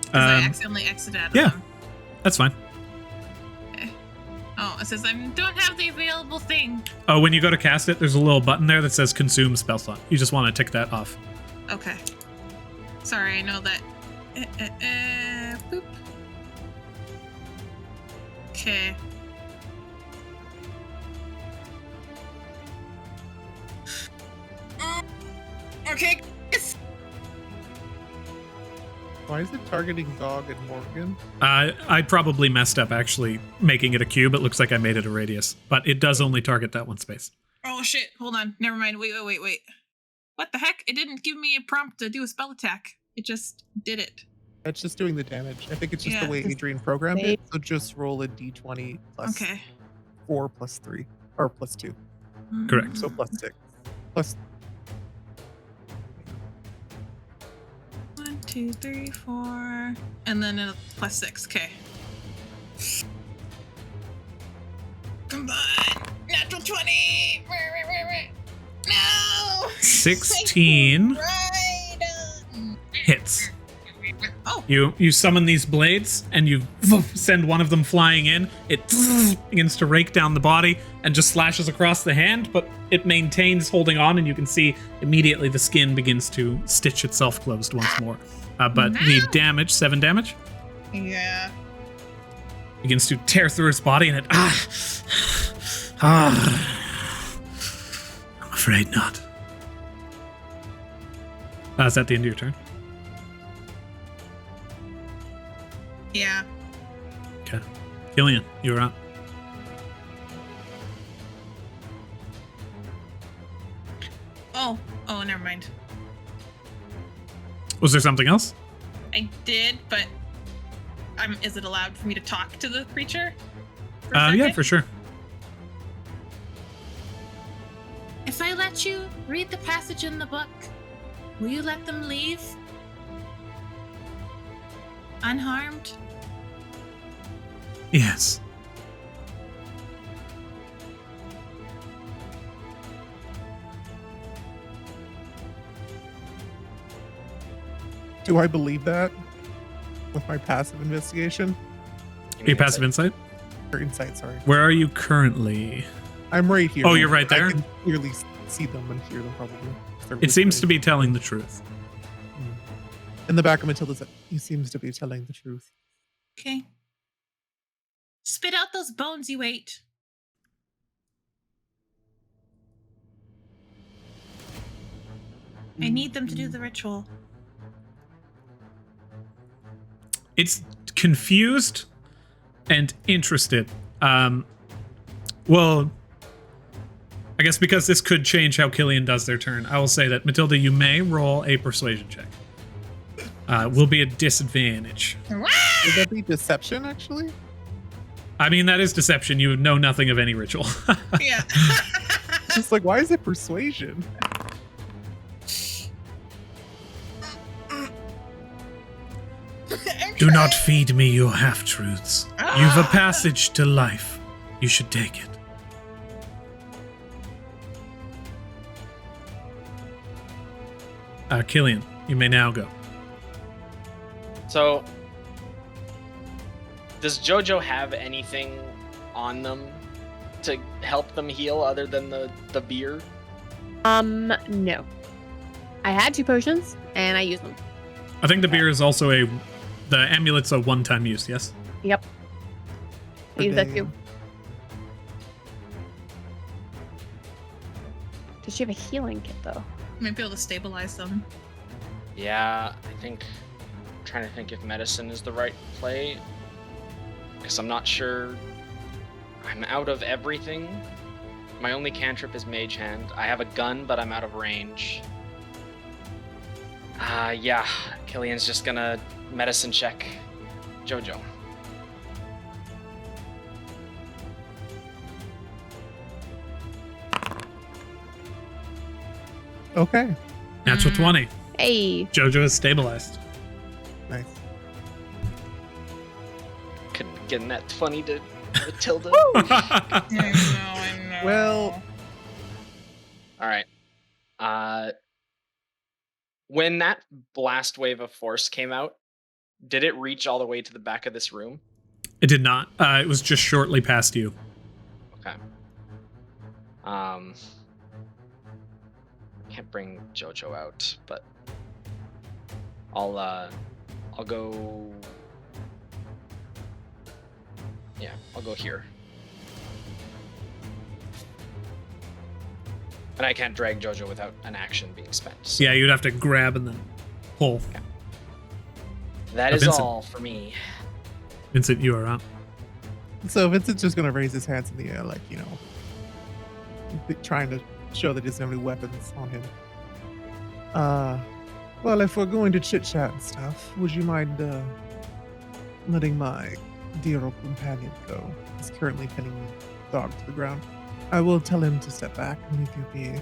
Because I accidentally exited out of
yeah.
them.
That's fine.
Oh, it says I don't have the available thing.
Oh, when you go to cast it, there's a little button there that says consume spell slot. You just want to tick that off.
Okay. Sorry, I know that. Boop. Okay. Okay.
Why is it targeting Dog and Morgan?
I probably messed up actually making it a cube. It looks like I made it a radius, but it does only target that one space.
Oh shit! Hold on. Never mind. Wait. What the heck? It didn't give me a prompt to do a spell attack. It just did it.
It's just doing the damage. I think it's just
Yeah.
the way Adrian programmed
Wait.
it. So just roll a d20 plus
Okay.
4 plus 3. Or plus 2.
Correct.
So plus 6. Plus
1, 2, 3, 4, and then a plus 6. Okay. Come on, natural 20. No.
16
Right.
hits.
Oh.
You summon these blades and you send one of them flying in. It begins to rake down the body and just slashes across the hand, but it maintains holding on, and you can see immediately the skin begins to stitch itself closed once more. But the damage, 7 damage,
Yeah.
begins to tear through its body, and it I'm afraid not. Is that the end of your turn?
Yeah.
Okay. Killian, you're up.
Oh, never mind.
Was there something else?
I did, but is it allowed for me to talk to the creature? For a
Yeah,
second?
for sure.
If I let you read the passage in the book, will you let them leave? Unharmed?
Yes.
Do I believe that? With my passive investigation?
Your passive insight?
Or insight, sorry.
Where are you currently?
I'm right here.
Oh, you're right there?
I can clearly see them and hear them probably.
It seems to be telling the truth.
In the back of Matilda's, he seems to be telling the truth.
Okay. Spit out those bones you ate. I need them to do the ritual.
It's confused and interested. Well, I guess because this could change how Killian does their turn, I will say that Matilda, you may roll a persuasion check. Will be a disadvantage.
Would that be deception, actually?
I mean, that is deception. You know nothing of any ritual.
Yeah.
Just like, why is it persuasion?
Do not feed me your half-truths. You've a passage to life. You should take it.
Killian, you may now go.
So, does Jojo have anything on them to help them heal other than the beer?
No. I had 2 potions, and I used them.
I think the beer is also the amulet's a one-time use, yes?
Yep. I used that too. Does she have a healing kit, though?
Might be able to stabilize them.
Yeah, I'm trying to think if medicine is the right play. Because I'm not sure. I'm out of everything. My only cantrip is Mage Hand. I have a gun, but I'm out of range. Yeah, Killian's just gonna medicine check Jojo.
Okay.
Natural 20.
Hey.
Jojo is stabilized.
Nice.
Couldn't get in that 20 to Matilda.
I know.
Well,
Alright. When that blast wave of force came out, did it reach all the way to the back of this room?
It did not. It was just shortly past you.
Okay. Can't bring Jojo out, but I'll go. Yeah, I'll go here. And I can't drag Jojo without an action being spent. So
Yeah, you'd have to grab and then pull.
that is
Vincent.
all for me.
Vincent, you are up.
so Vincent's just gonna raise his hands in the air, like, you know, trying to show that he doesn't have any weapons on him. Well, if we're going to chit chat and stuff, would you mind letting my dear old companion go? He's currently pinning the dog to the ground. I will tell him to step back and leave you be.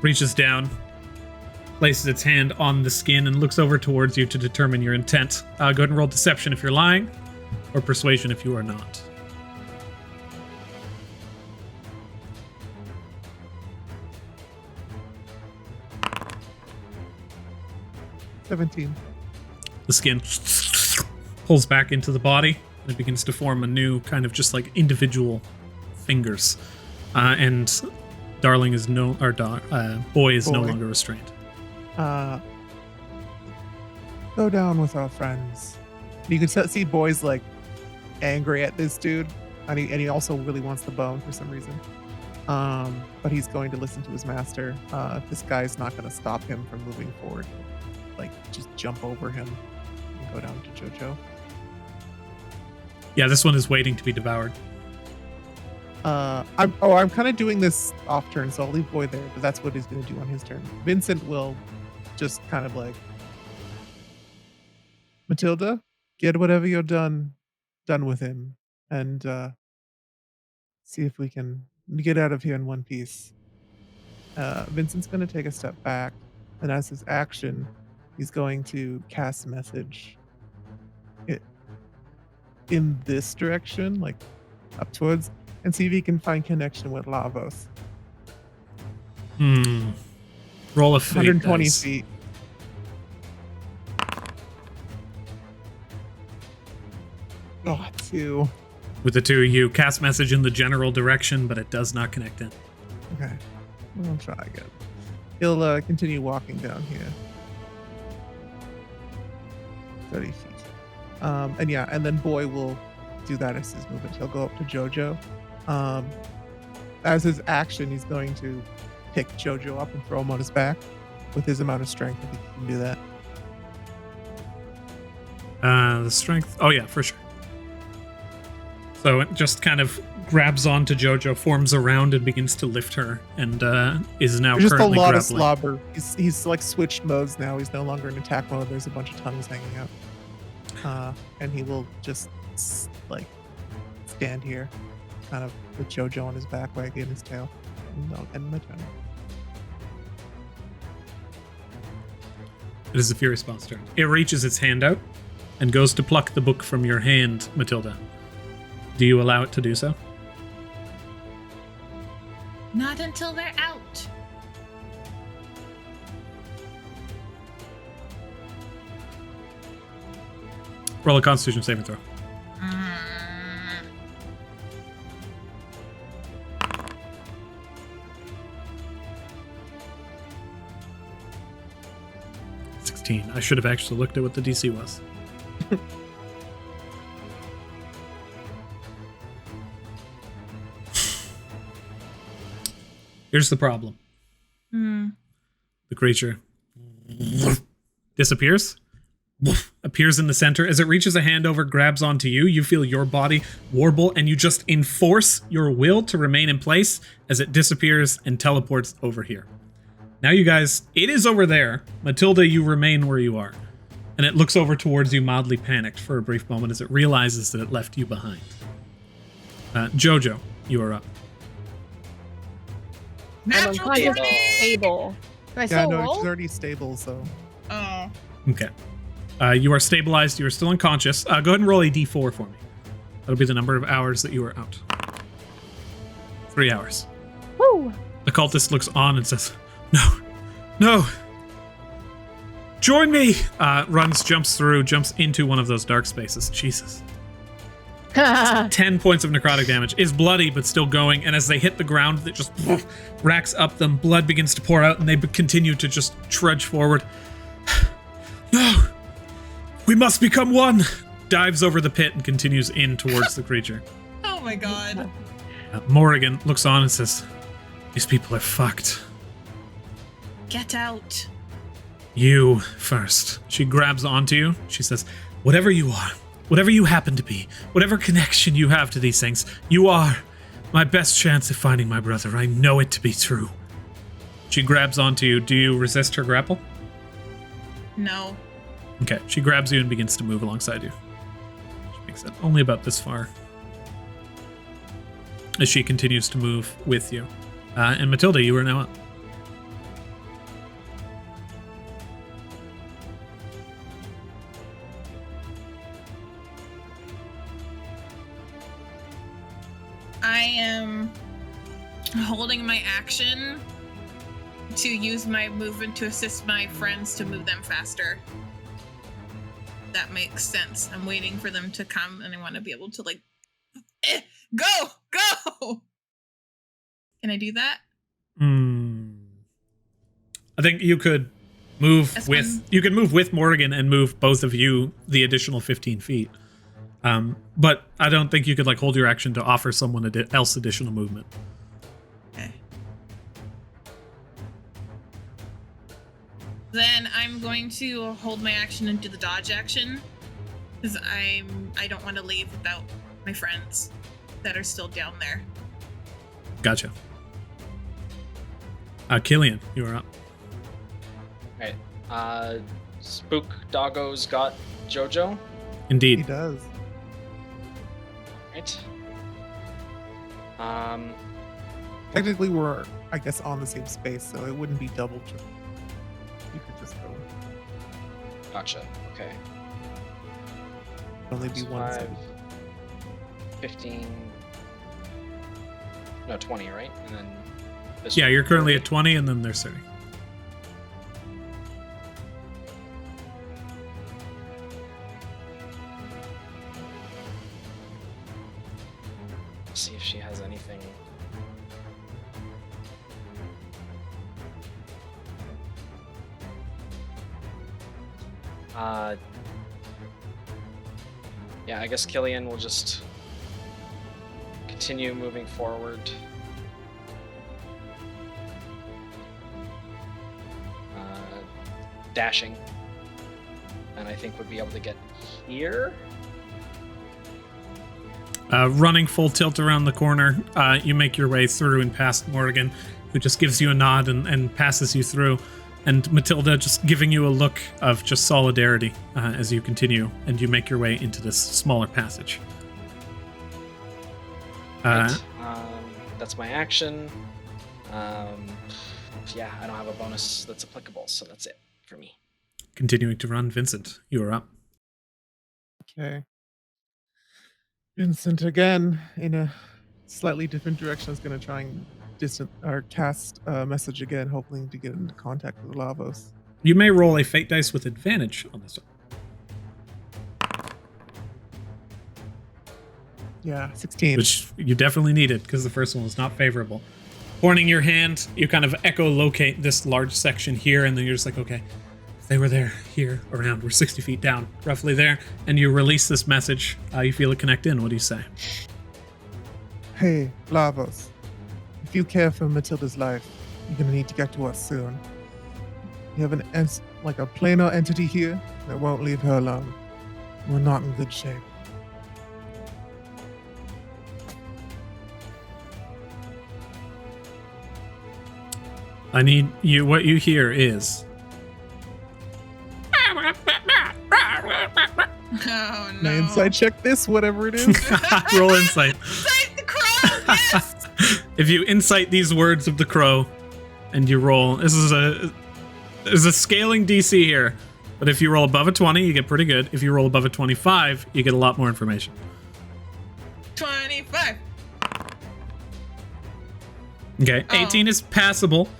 Reaches down, places its hand on the skin, and looks over towards you to determine your intent. Go ahead and roll deception if you're lying, or persuasion if you are not.
"17."
The skin pulls back into the body, and it begins to form a new kind of just like individual fingers. And Darling is Boy is no
Boy.
longer restrained.
Go down with our friends. You can see Boy's like angry at this dude, and he also really wants the bone for some reason. But he's going to listen to his master. This guy's not going to stop him from moving forward. Like, just jump over him and go down to Jojo.
Yeah, this one is waiting to be devoured.
I'm kind of doing this off turn, so I'll leave Boy there, but that's what he's going to do on his turn. Vincent will just kind of like, Matilda, get whatever you're done with him, and see if we can get out of here in one piece. Vincent's going to take a step back, and as his action, he's going to cast message in this direction, like up towards, and see if he can find connection with Lavos.
Roll a fate
120
dice.
feet. Oh, 2.
With the two of you, cast message in the general direction, but it does not connect in.
Okay. We'll try again. He'll continue walking down here. 30 feet. And yeah, and then Boy will do that as his movement. He'll go up to Jojo. As his action, he's going to pick Jojo up and throw him on his back with his amount of strength, if he can do that.
The strength. Oh, yeah, for sure. So it just kind of grabs onto Jojo, forms around, and begins to lift her, and is now
There's just a
currently
lot
grappling.
of slobber. He's like switched modes now. He's no longer in attack mode. There's a bunch of tongues hanging out. And he will just like stand here, kind of with Jojo on his back, wagging his tail. And I'll end my turn.
It is the Furious Ball's turn. It reaches its hand out and goes to pluck the book from your hand, Matilda. Do you allow it to do so?
Not until they're out.
Roll a Constitution saving throw.
Mm.
16. I should have actually looked at what the DC was. Here's the problem. The creature disappears, appears in the center. As it reaches a hand over, grabs onto you, you feel your body warble, and you just enforce your will to remain in place as it disappears and teleports over here. Now you guys, it is over there. Matilda, you remain where you are. And it looks over towards you, mildly panicked for a brief moment as it realizes that it left you behind. Jojo, you are up.
I'm
Natural
unconscious.
20!
Stable. Do I
Yeah,
still
no,
roll?
she's already stable, so.
Oh.
Okay. You are stabilized. You are still unconscious. Go ahead and roll a d4 for me. That'll be the number of hours that you are out. 3 hours.
Woo!
The cultist looks on and says, "No, no. Join me!" Runs, jumps through, jumps into one of those dark spaces. Jesus. 10 points of necrotic damage. Is bloody, but still going. And as they hit the ground, it just racks up them. Blood begins to pour out, and they continue to just trudge forward. No! We must become one! Dives over the pit and continues in towards the creature.
Oh my god.
Morrigan looks on and says, "These people are fucked.
Get out.
You first." She grabs onto you. She says, "Whatever you are, whatever you happen to be, whatever connection you have to these things, you are my best chance of finding my brother. I know it to be true." She grabs onto you. Do you resist her grapple?
No.
Okay. She grabs you and begins to move alongside you. She makes it only about this far as she continues to move with you. And Matilda, you are now up.
I am holding my action to use my movement to assist my friends to move them faster. That makes sense. I'm waiting for them to come and I want to be able to go! Can I do that?
I think you could move
That's
with
fine.
you could move with Morrigan and move both of you the additional 15 feet. But I don't think you could hold your action to offer someone else additional movement.
Okay. Then I'm going to hold my action and do the dodge action because I don't want to leave without my friends that are still down there.
Gotcha. Killian, you are up.
Alright. Spook Doggo's got Jojo.
He
Indeed.
does.
Right.
Technically, we're, I guess, on the same space, so it wouldn't be double jump. You could just go.
Gotcha. Okay.
Only be one
5,
side.
15. No, 20, right? And then this
Yeah,
one.
you're currently at 20, and then there's 30.
See if she has anything. Yeah, I guess Killian will just continue moving forward. Dashing. And I think would be able to get here.
Running full tilt around the corner, you make your way through and past Morrigan, who just gives you a nod and passes you through. And Matilda just giving you a look of just solidarity as you continue, and you make your way into this smaller passage.
Right. That's my action. Yeah, I don't have a bonus that's applicable, so that's it for me.
continuing to run. Vincent, you are up.
Okay. Vincent again in a slightly different direction is going to try and cast a message again, hoping to get into contact with Lavos.
You may roll a fate dice with advantage on this one.
Yeah, 16.
Which you definitely needed because the first one was not favorable. Pointing your hand, you kind of echolocate this large section here, and then you're just like, okay, if they were there, here, around, we're 60 feet down, roughly there, and you release this message. You feel it connect in. What do you say?
Hey, Lavos, if you care for Matilda's life, you're going to need to get to us soon. You have a planar entity here that won't leave her alone. We're not in good shape.
I need you. What you hear is.
Oh no.
My insight check this, whatever it is.
Roll insight.
Save the crow! Yes!
If you insight these words of the crow, and you roll, there's a scaling DC here, but if you roll above a 20, you get pretty good. If you roll above a 25, you get a lot more information.
25.
Okay, 18 is passable.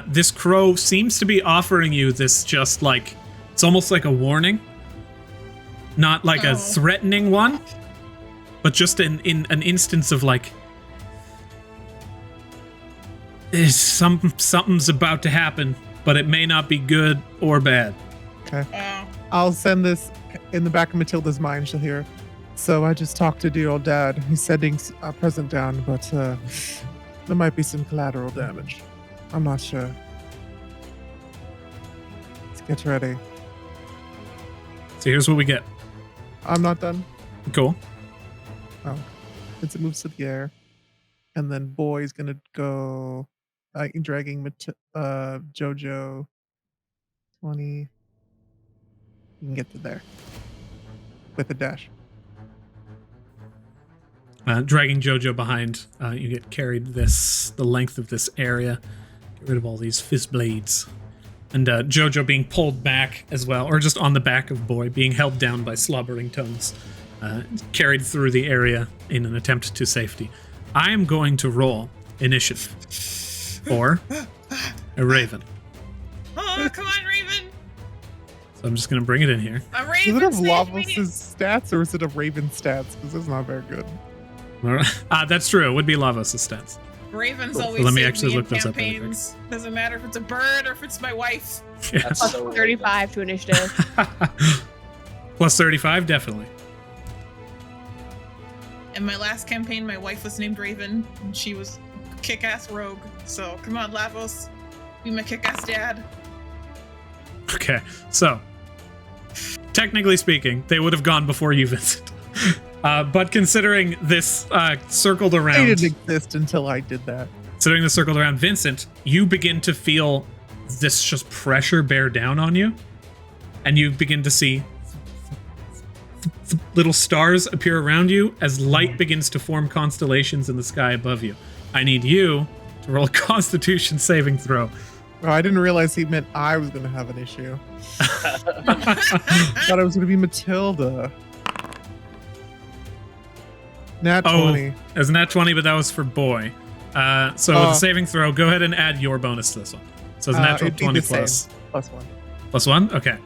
This crow seems to be offering you this just like, it's almost like a warning. Not like a threatening one, but just in an instance of like, something's about to happen, but it may not be good or bad.
Okay. I'll send this in the back of Matilda's mind. She'll hear. So I just talked to dear old dad. He's setting a present down, but there might be some collateral damage. I'm not sure. Let's get ready.
So here's what we get.
I'm not done.
Cool.
Oh. It moves to the air. And then boy's gonna go dragging Jojo 20. You can get to there. With a dash.
Dragging Jojo behind, you get carried the length of this area. Get rid of all these fizz blades. And Jojo being pulled back as well, or just on the back of Boy, being held down by slobbering tones, carried through the area in an attempt to safety. I am going to roll initiative for a Raven.
Oh, come on, Raven!
So I'm just going to bring it in here.
A
Is
Raven
it of
saved
Lavos'
me.
stats or is it of Raven stats? Because it's not very good.
That's true. It would be Lavos' stats.
Ravens
Cool.
always
Let me
save
actually
me in
look this up really quick.
campaigns. Doesn't matter if it's a bird or if it's my wife.
Yeah.
That's
Plus
so
35 to initiative.
Plus 35, definitely.
In my last campaign, my wife was named Raven, and she was a kick-ass rogue. So come on, Lavos, be my kick-ass dad.
Okay, so technically speaking, they would have gone before you, Vincent. But considering this circled
They
around,
didn't exist until I did that.
considering the circled around Vincent, you begin to feel this just pressure bear down on you, and you begin to see little stars appear around you as light begins to form constellations in the sky above you. I need you to roll a Constitution saving throw.
Oh, I didn't realize he meant I was going to have an issue. Thought it was going to be Matilda. Nat 20.
It was nat 20, but that was for Boy. So with the saving throw, go ahead and add your bonus to this one. So it's a natural
it'd be
20
the same.
plus.
Plus 1.
Plus 1? Okay.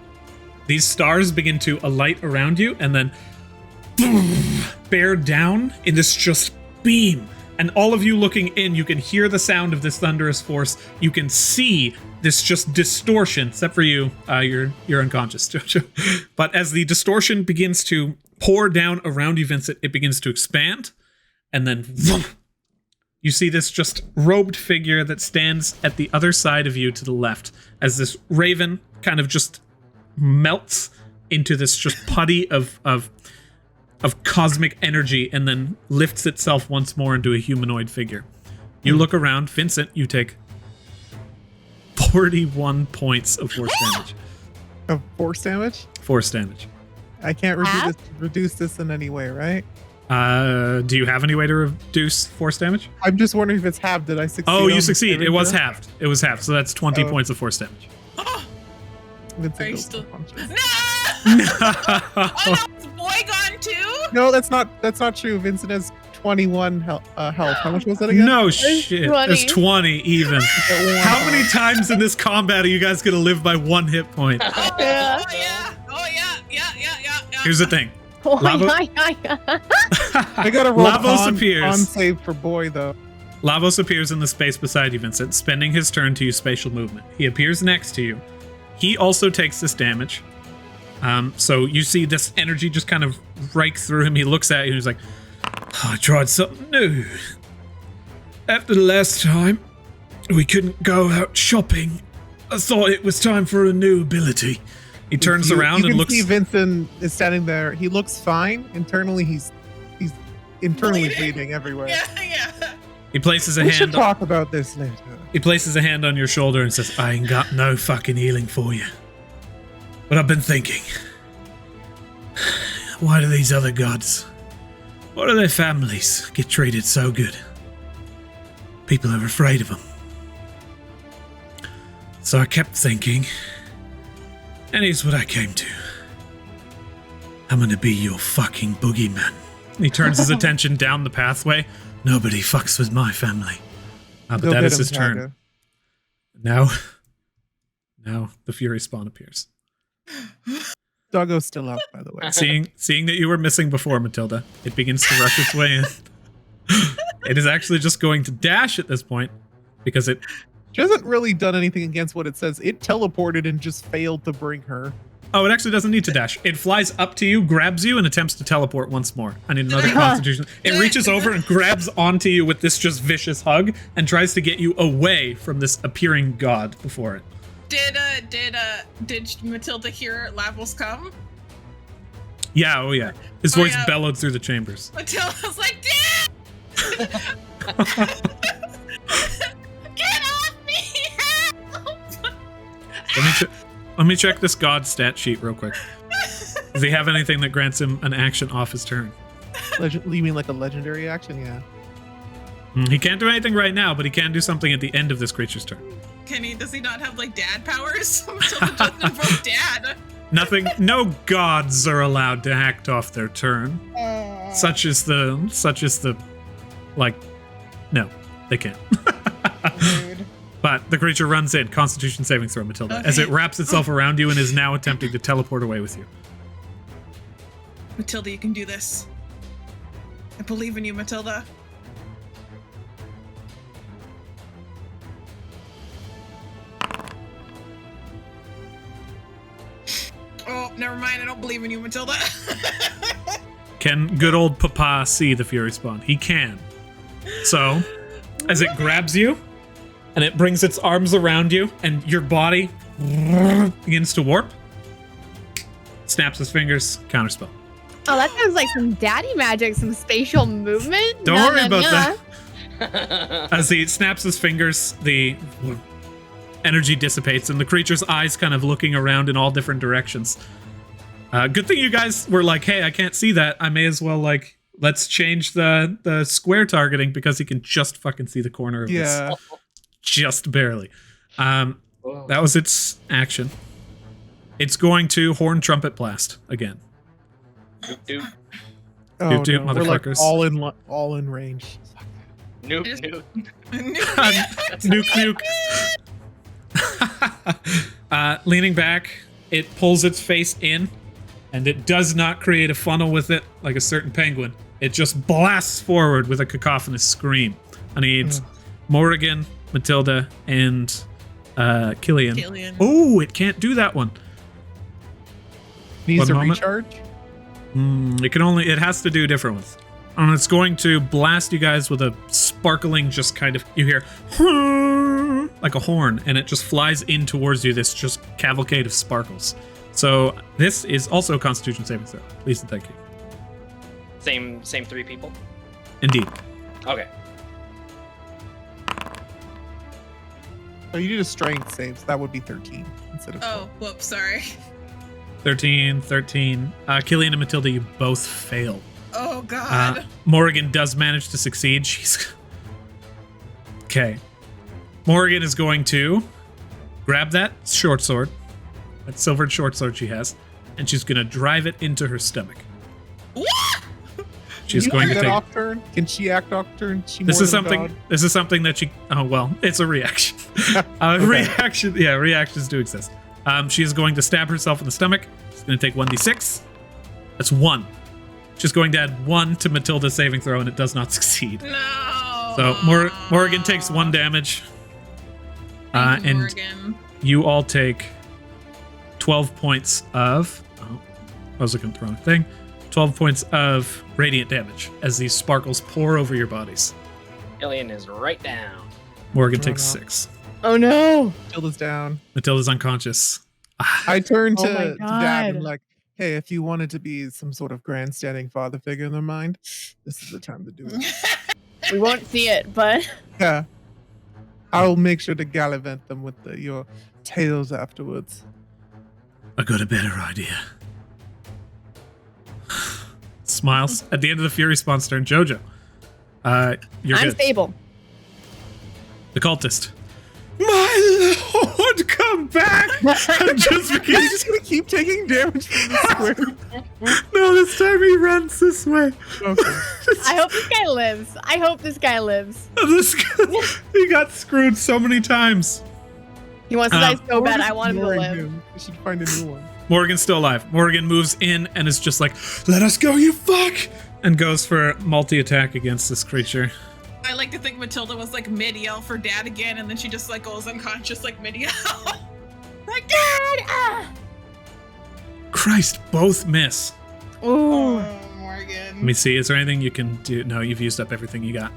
These stars begin to alight around you and then bear down in this just beam. And all of you looking in, you can hear the sound of this thunderous force. You can see this just distortion, except for you, you're unconscious, Jojo. But as the distortion begins to pour down around you, Vincent, it begins to expand. And then you see this just robed figure that stands at the other side of you to the left as this raven kind of just melts into this just putty of cosmic energy and then lifts itself once more into a humanoid figure. You look around, Vincent, you take 41 points of force damage.
Of force damage?
Force damage.
I can't reduce this in any way, right?
Do you have any way to reduce force damage?
I'm just wondering if it's halved. Did I succeed?
Oh,
on
you
the
succeed.
saving
It was
throw?
halved. It was halved. So that's 20 points of force damage.
Vincent
Are you
goes
still?
unconscious.
No!
No.
Oh no, is the boy gone too?
No, that's not true. Vincent has 21 health. How much was that again?
No shit.
20.
There's 20 even. How many times in this combat are you guys gonna live by 1 hit point?
Oh
Yeah.
yeah. Oh yeah.
Here's the thing.
Oh,
Lava-
I gotta roll
Lavos
con
appears.
save for boy though.
Lavos appears in the space beside you, Vincent, spending his turn to use spatial movement. He appears next to you. He also takes this damage. So you see this energy just kind of rake through him. He looks at you and he's like, I tried something new. After the last time, we couldn't go out shopping. I thought it was time for a new ability. He turns around and looks.
You can see Vincent is standing there. He looks fine. Internally, he's internally bleeding everywhere.
Yeah.
He places a
We should
hand.
talk about this later.
He places a hand on your shoulder and says, I ain't got no fucking healing for you. But I've been thinking. Why do these other gods, why do their families get treated so good? People are afraid of them. So I kept thinking, and here's what I came to. I'm gonna be your fucking boogeyman. He turns his attention down the pathway. Nobody fucks with my family. But
Go
that
get
is
him,
his turn.
Bianca.
Now the Fury Spawn appears.
Doggo's still up, by the way.
Seeing that you were missing before, Matilda, it begins to rush its way in. It is actually just going to dash at this point because it.
She hasn't really done anything against what it says. It teleported and just failed to bring her.
Oh, it actually doesn't need to dash. It flies up to you, grabs you, and attempts to teleport once more. I need another Constitution. It reaches over and grabs onto you with this just vicious hug and tries to get you away from this appearing god before it.
Did Matilda hear Lavos come?
Yeah, oh yeah. His voice
yeah.
bellowed through the chambers.
Matilda's like, Dad! Get off me! Help!
Let me check this god stat sheet real quick. Does he have anything that grants him an action off his turn?
You mean like a legendary action? Yeah.
He can't do anything right now, but he can do something at the end of this creature's turn.
Does he not have like dad powers? Matilda doesn't invoke dad.
Nothing. No gods are allowed to act off their turn. Such is the, like, no, they can't.
Rude.
But the creature runs in. Constitution saving throw, Matilda, as it wraps itself around you and is now attempting to teleport away with you.
Matilda, you can do this. I believe in you, Matilda. Oh, never mind. I don't believe in you, Matilda.
Can good old Papa see the Fury Spawn? He can. So, as it grabs you, and it brings its arms around you, and your body begins to warp, snaps his fingers, counterspell.
Oh, that sounds like some daddy magic, some spatial movement.
Don't worry about that. As he snaps his fingers, the energy dissipates, and the creature's eyes kind of looking around in all different directions. Good thing you guys were like, hey, I can't see that. I may as well, like, let's change the square targeting because he can just fucking see the corner of this. Just barely. That was its action. It's going to Horn Trumpet Blast again.
Nope.
Oh,
Doop, doop,
no. We're like
motherfuckers.
all in range.
Nope.
Nuke. Leaning back, it pulls its face in, and it does not create a funnel with it like a certain penguin. It just blasts forward with a cacophonous scream. I need Morrigan, Matilda, and Killian. Oh, it can't do that one.
Needs
One
to
moment.
recharge.
It has to do different ones. And it's going to blast you guys with a sparkling, just kind of, you hear like a horn, and it just flies in towards you, this just cavalcade of sparkles. So this is also a Constitution saving throw. Please and thank you.
Same 3 people?
Indeed.
Okay.
Oh, you did a strength save, so that would be 13 instead of 12.
Oh, whoops, sorry.
13. Killian and Matilda, you both fail.
Oh, God.
Morrigan does manage to succeed. Okay. Morrigan is going to grab that short sword that silvered short sword she has, and she's going to drive it into her stomach. She's
Can you
going to
act
take.
off turn? Can she act off turn?
This is something that she. Oh well, it's a reaction.
Okay.
Reaction. Yeah, reactions do exist. She is going to stab herself in the stomach. She's going to take 1d6. That's 1. She's going to add 1 to Matilda's saving throw, and it does not succeed.
No.
So Morgan takes 1 damage.
Thank you,
And
Morgan.
you all take 12 points of. Oh, I was looking at the wrong thing. 12 points of radiant damage as these sparkles pour over your bodies.
Killian is right down.
Morgan
Oh,
takes
no.
6.
Oh no!
Matilda's down.
Matilda's unconscious.
I turn
Oh my
to Dad and
God.
like, hey, if you wanted to be some sort of grandstanding father figure in their mind, this is the time to do it.
We won't see it, but
Yeah. I'll make sure to gallivant them with your tales afterwards.
I got a better idea.
Smiles. At the end of the Fury Spawn's turn, Jojo. You're
I'm
good.
stable.
The cultist. My lord, come back! I'm just
He's
because.
just gonna keep taking damage from the square.
No, this time he runs this way.
Okay.
I hope this guy lives. I hope this guy lives.
He got screwed so many times.
He wants to die so
We're
bad.
just
I want him to
ignoring
live.
him. We should find a new one.
Morgan's still alive. Morgan moves in and is just like, let us go, you fuck! And goes for multi-attack against this creature.
I like to think Matilda was like mid-yell for Dad again, and then she just like goes unconscious like mid-yell. Like, Dad! Ah!
Christ, both miss.
Ooh.
Oh, Morgan.
Let me see, is there anything you can do? No, you've used up everything you got.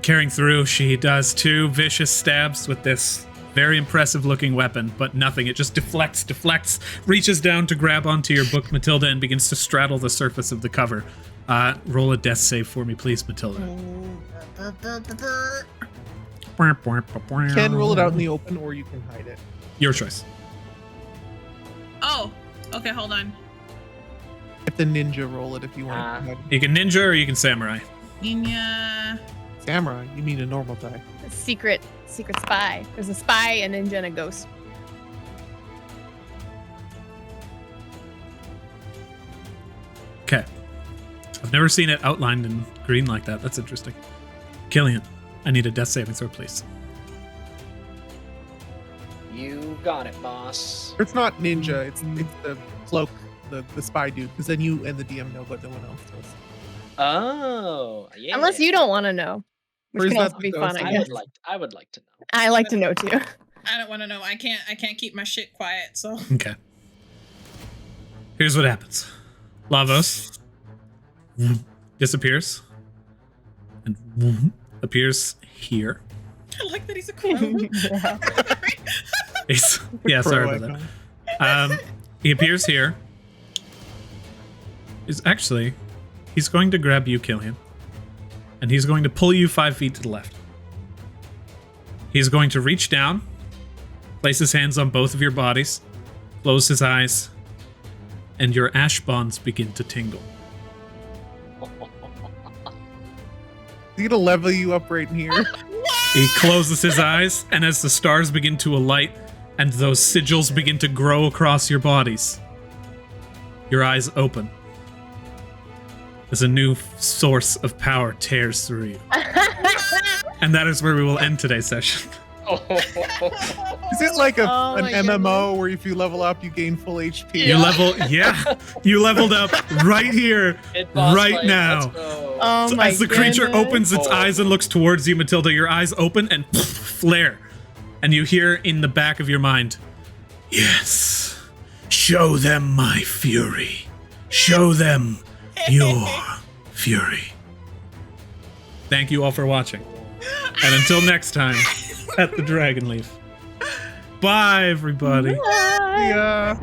Carrying through, she does 2 vicious stabs with this very impressive looking weapon, but nothing. It just deflects, reaches down to grab onto your book, Matilda, and begins to straddle the surface of the cover. Roll a death save for me, please, Matilda.
You can roll it out in the open or you can hide it.
Your choice.
Oh, okay, hold on.
Get the ninja roll it if you want to hide it.
You can ninja or you can samurai.
Ninya.
Samurai, you mean a normal die.
Secret spy. There's a spy, a ninja, and a ghost.
Okay. I've never seen it outlined in green like that. That's interesting. Killian, I need a death saving throw, please.
You got it, boss.
It's not ninja, it's the cloak, the spy dude, because then you and the DM know, but no one else does.
Oh, yeah.
Unless you don't want to know.
Or
Which
is
can
that
also
the
be fun,
ghost?
I
I
guess.
would like to know.
I like to know too.
I don't want to know. I can't keep my shit quiet. So
Okay. Here's what happens. Lavos disappears and appears here.
I like that he's a crow.
Yeah, sorry
Crow
about
icon.
that. He appears here. He's going to grab you, Killian, and he's going to pull you 5 feet to the left. He's going to reach down, place his hands on both of your bodies, close his eyes, and your ash bonds begin to tingle.
He's gonna level you up right in here.
He closes his eyes, and as the stars begin to alight and those sigils begin to grow across your bodies, your eyes open as a new source of power tears through you. And that is where we will end today's session.
Is it like
Oh
an
my
MMO where if you level up, you gain full HP?
You leveled up right here,
Hit boss
right
fight,
now.
Let's go.
Oh
So
my
as the creature
goodness.
opens its
Oh.
eyes and looks towards you, Matilda, your eyes open and flare. And you hear in the back of your mind,
Yes. Show them my fury. Show them your fury.
thank you all for watching. And until next time, at the Dragon Leaf. Bye, everybody.
Bye.
Yeah.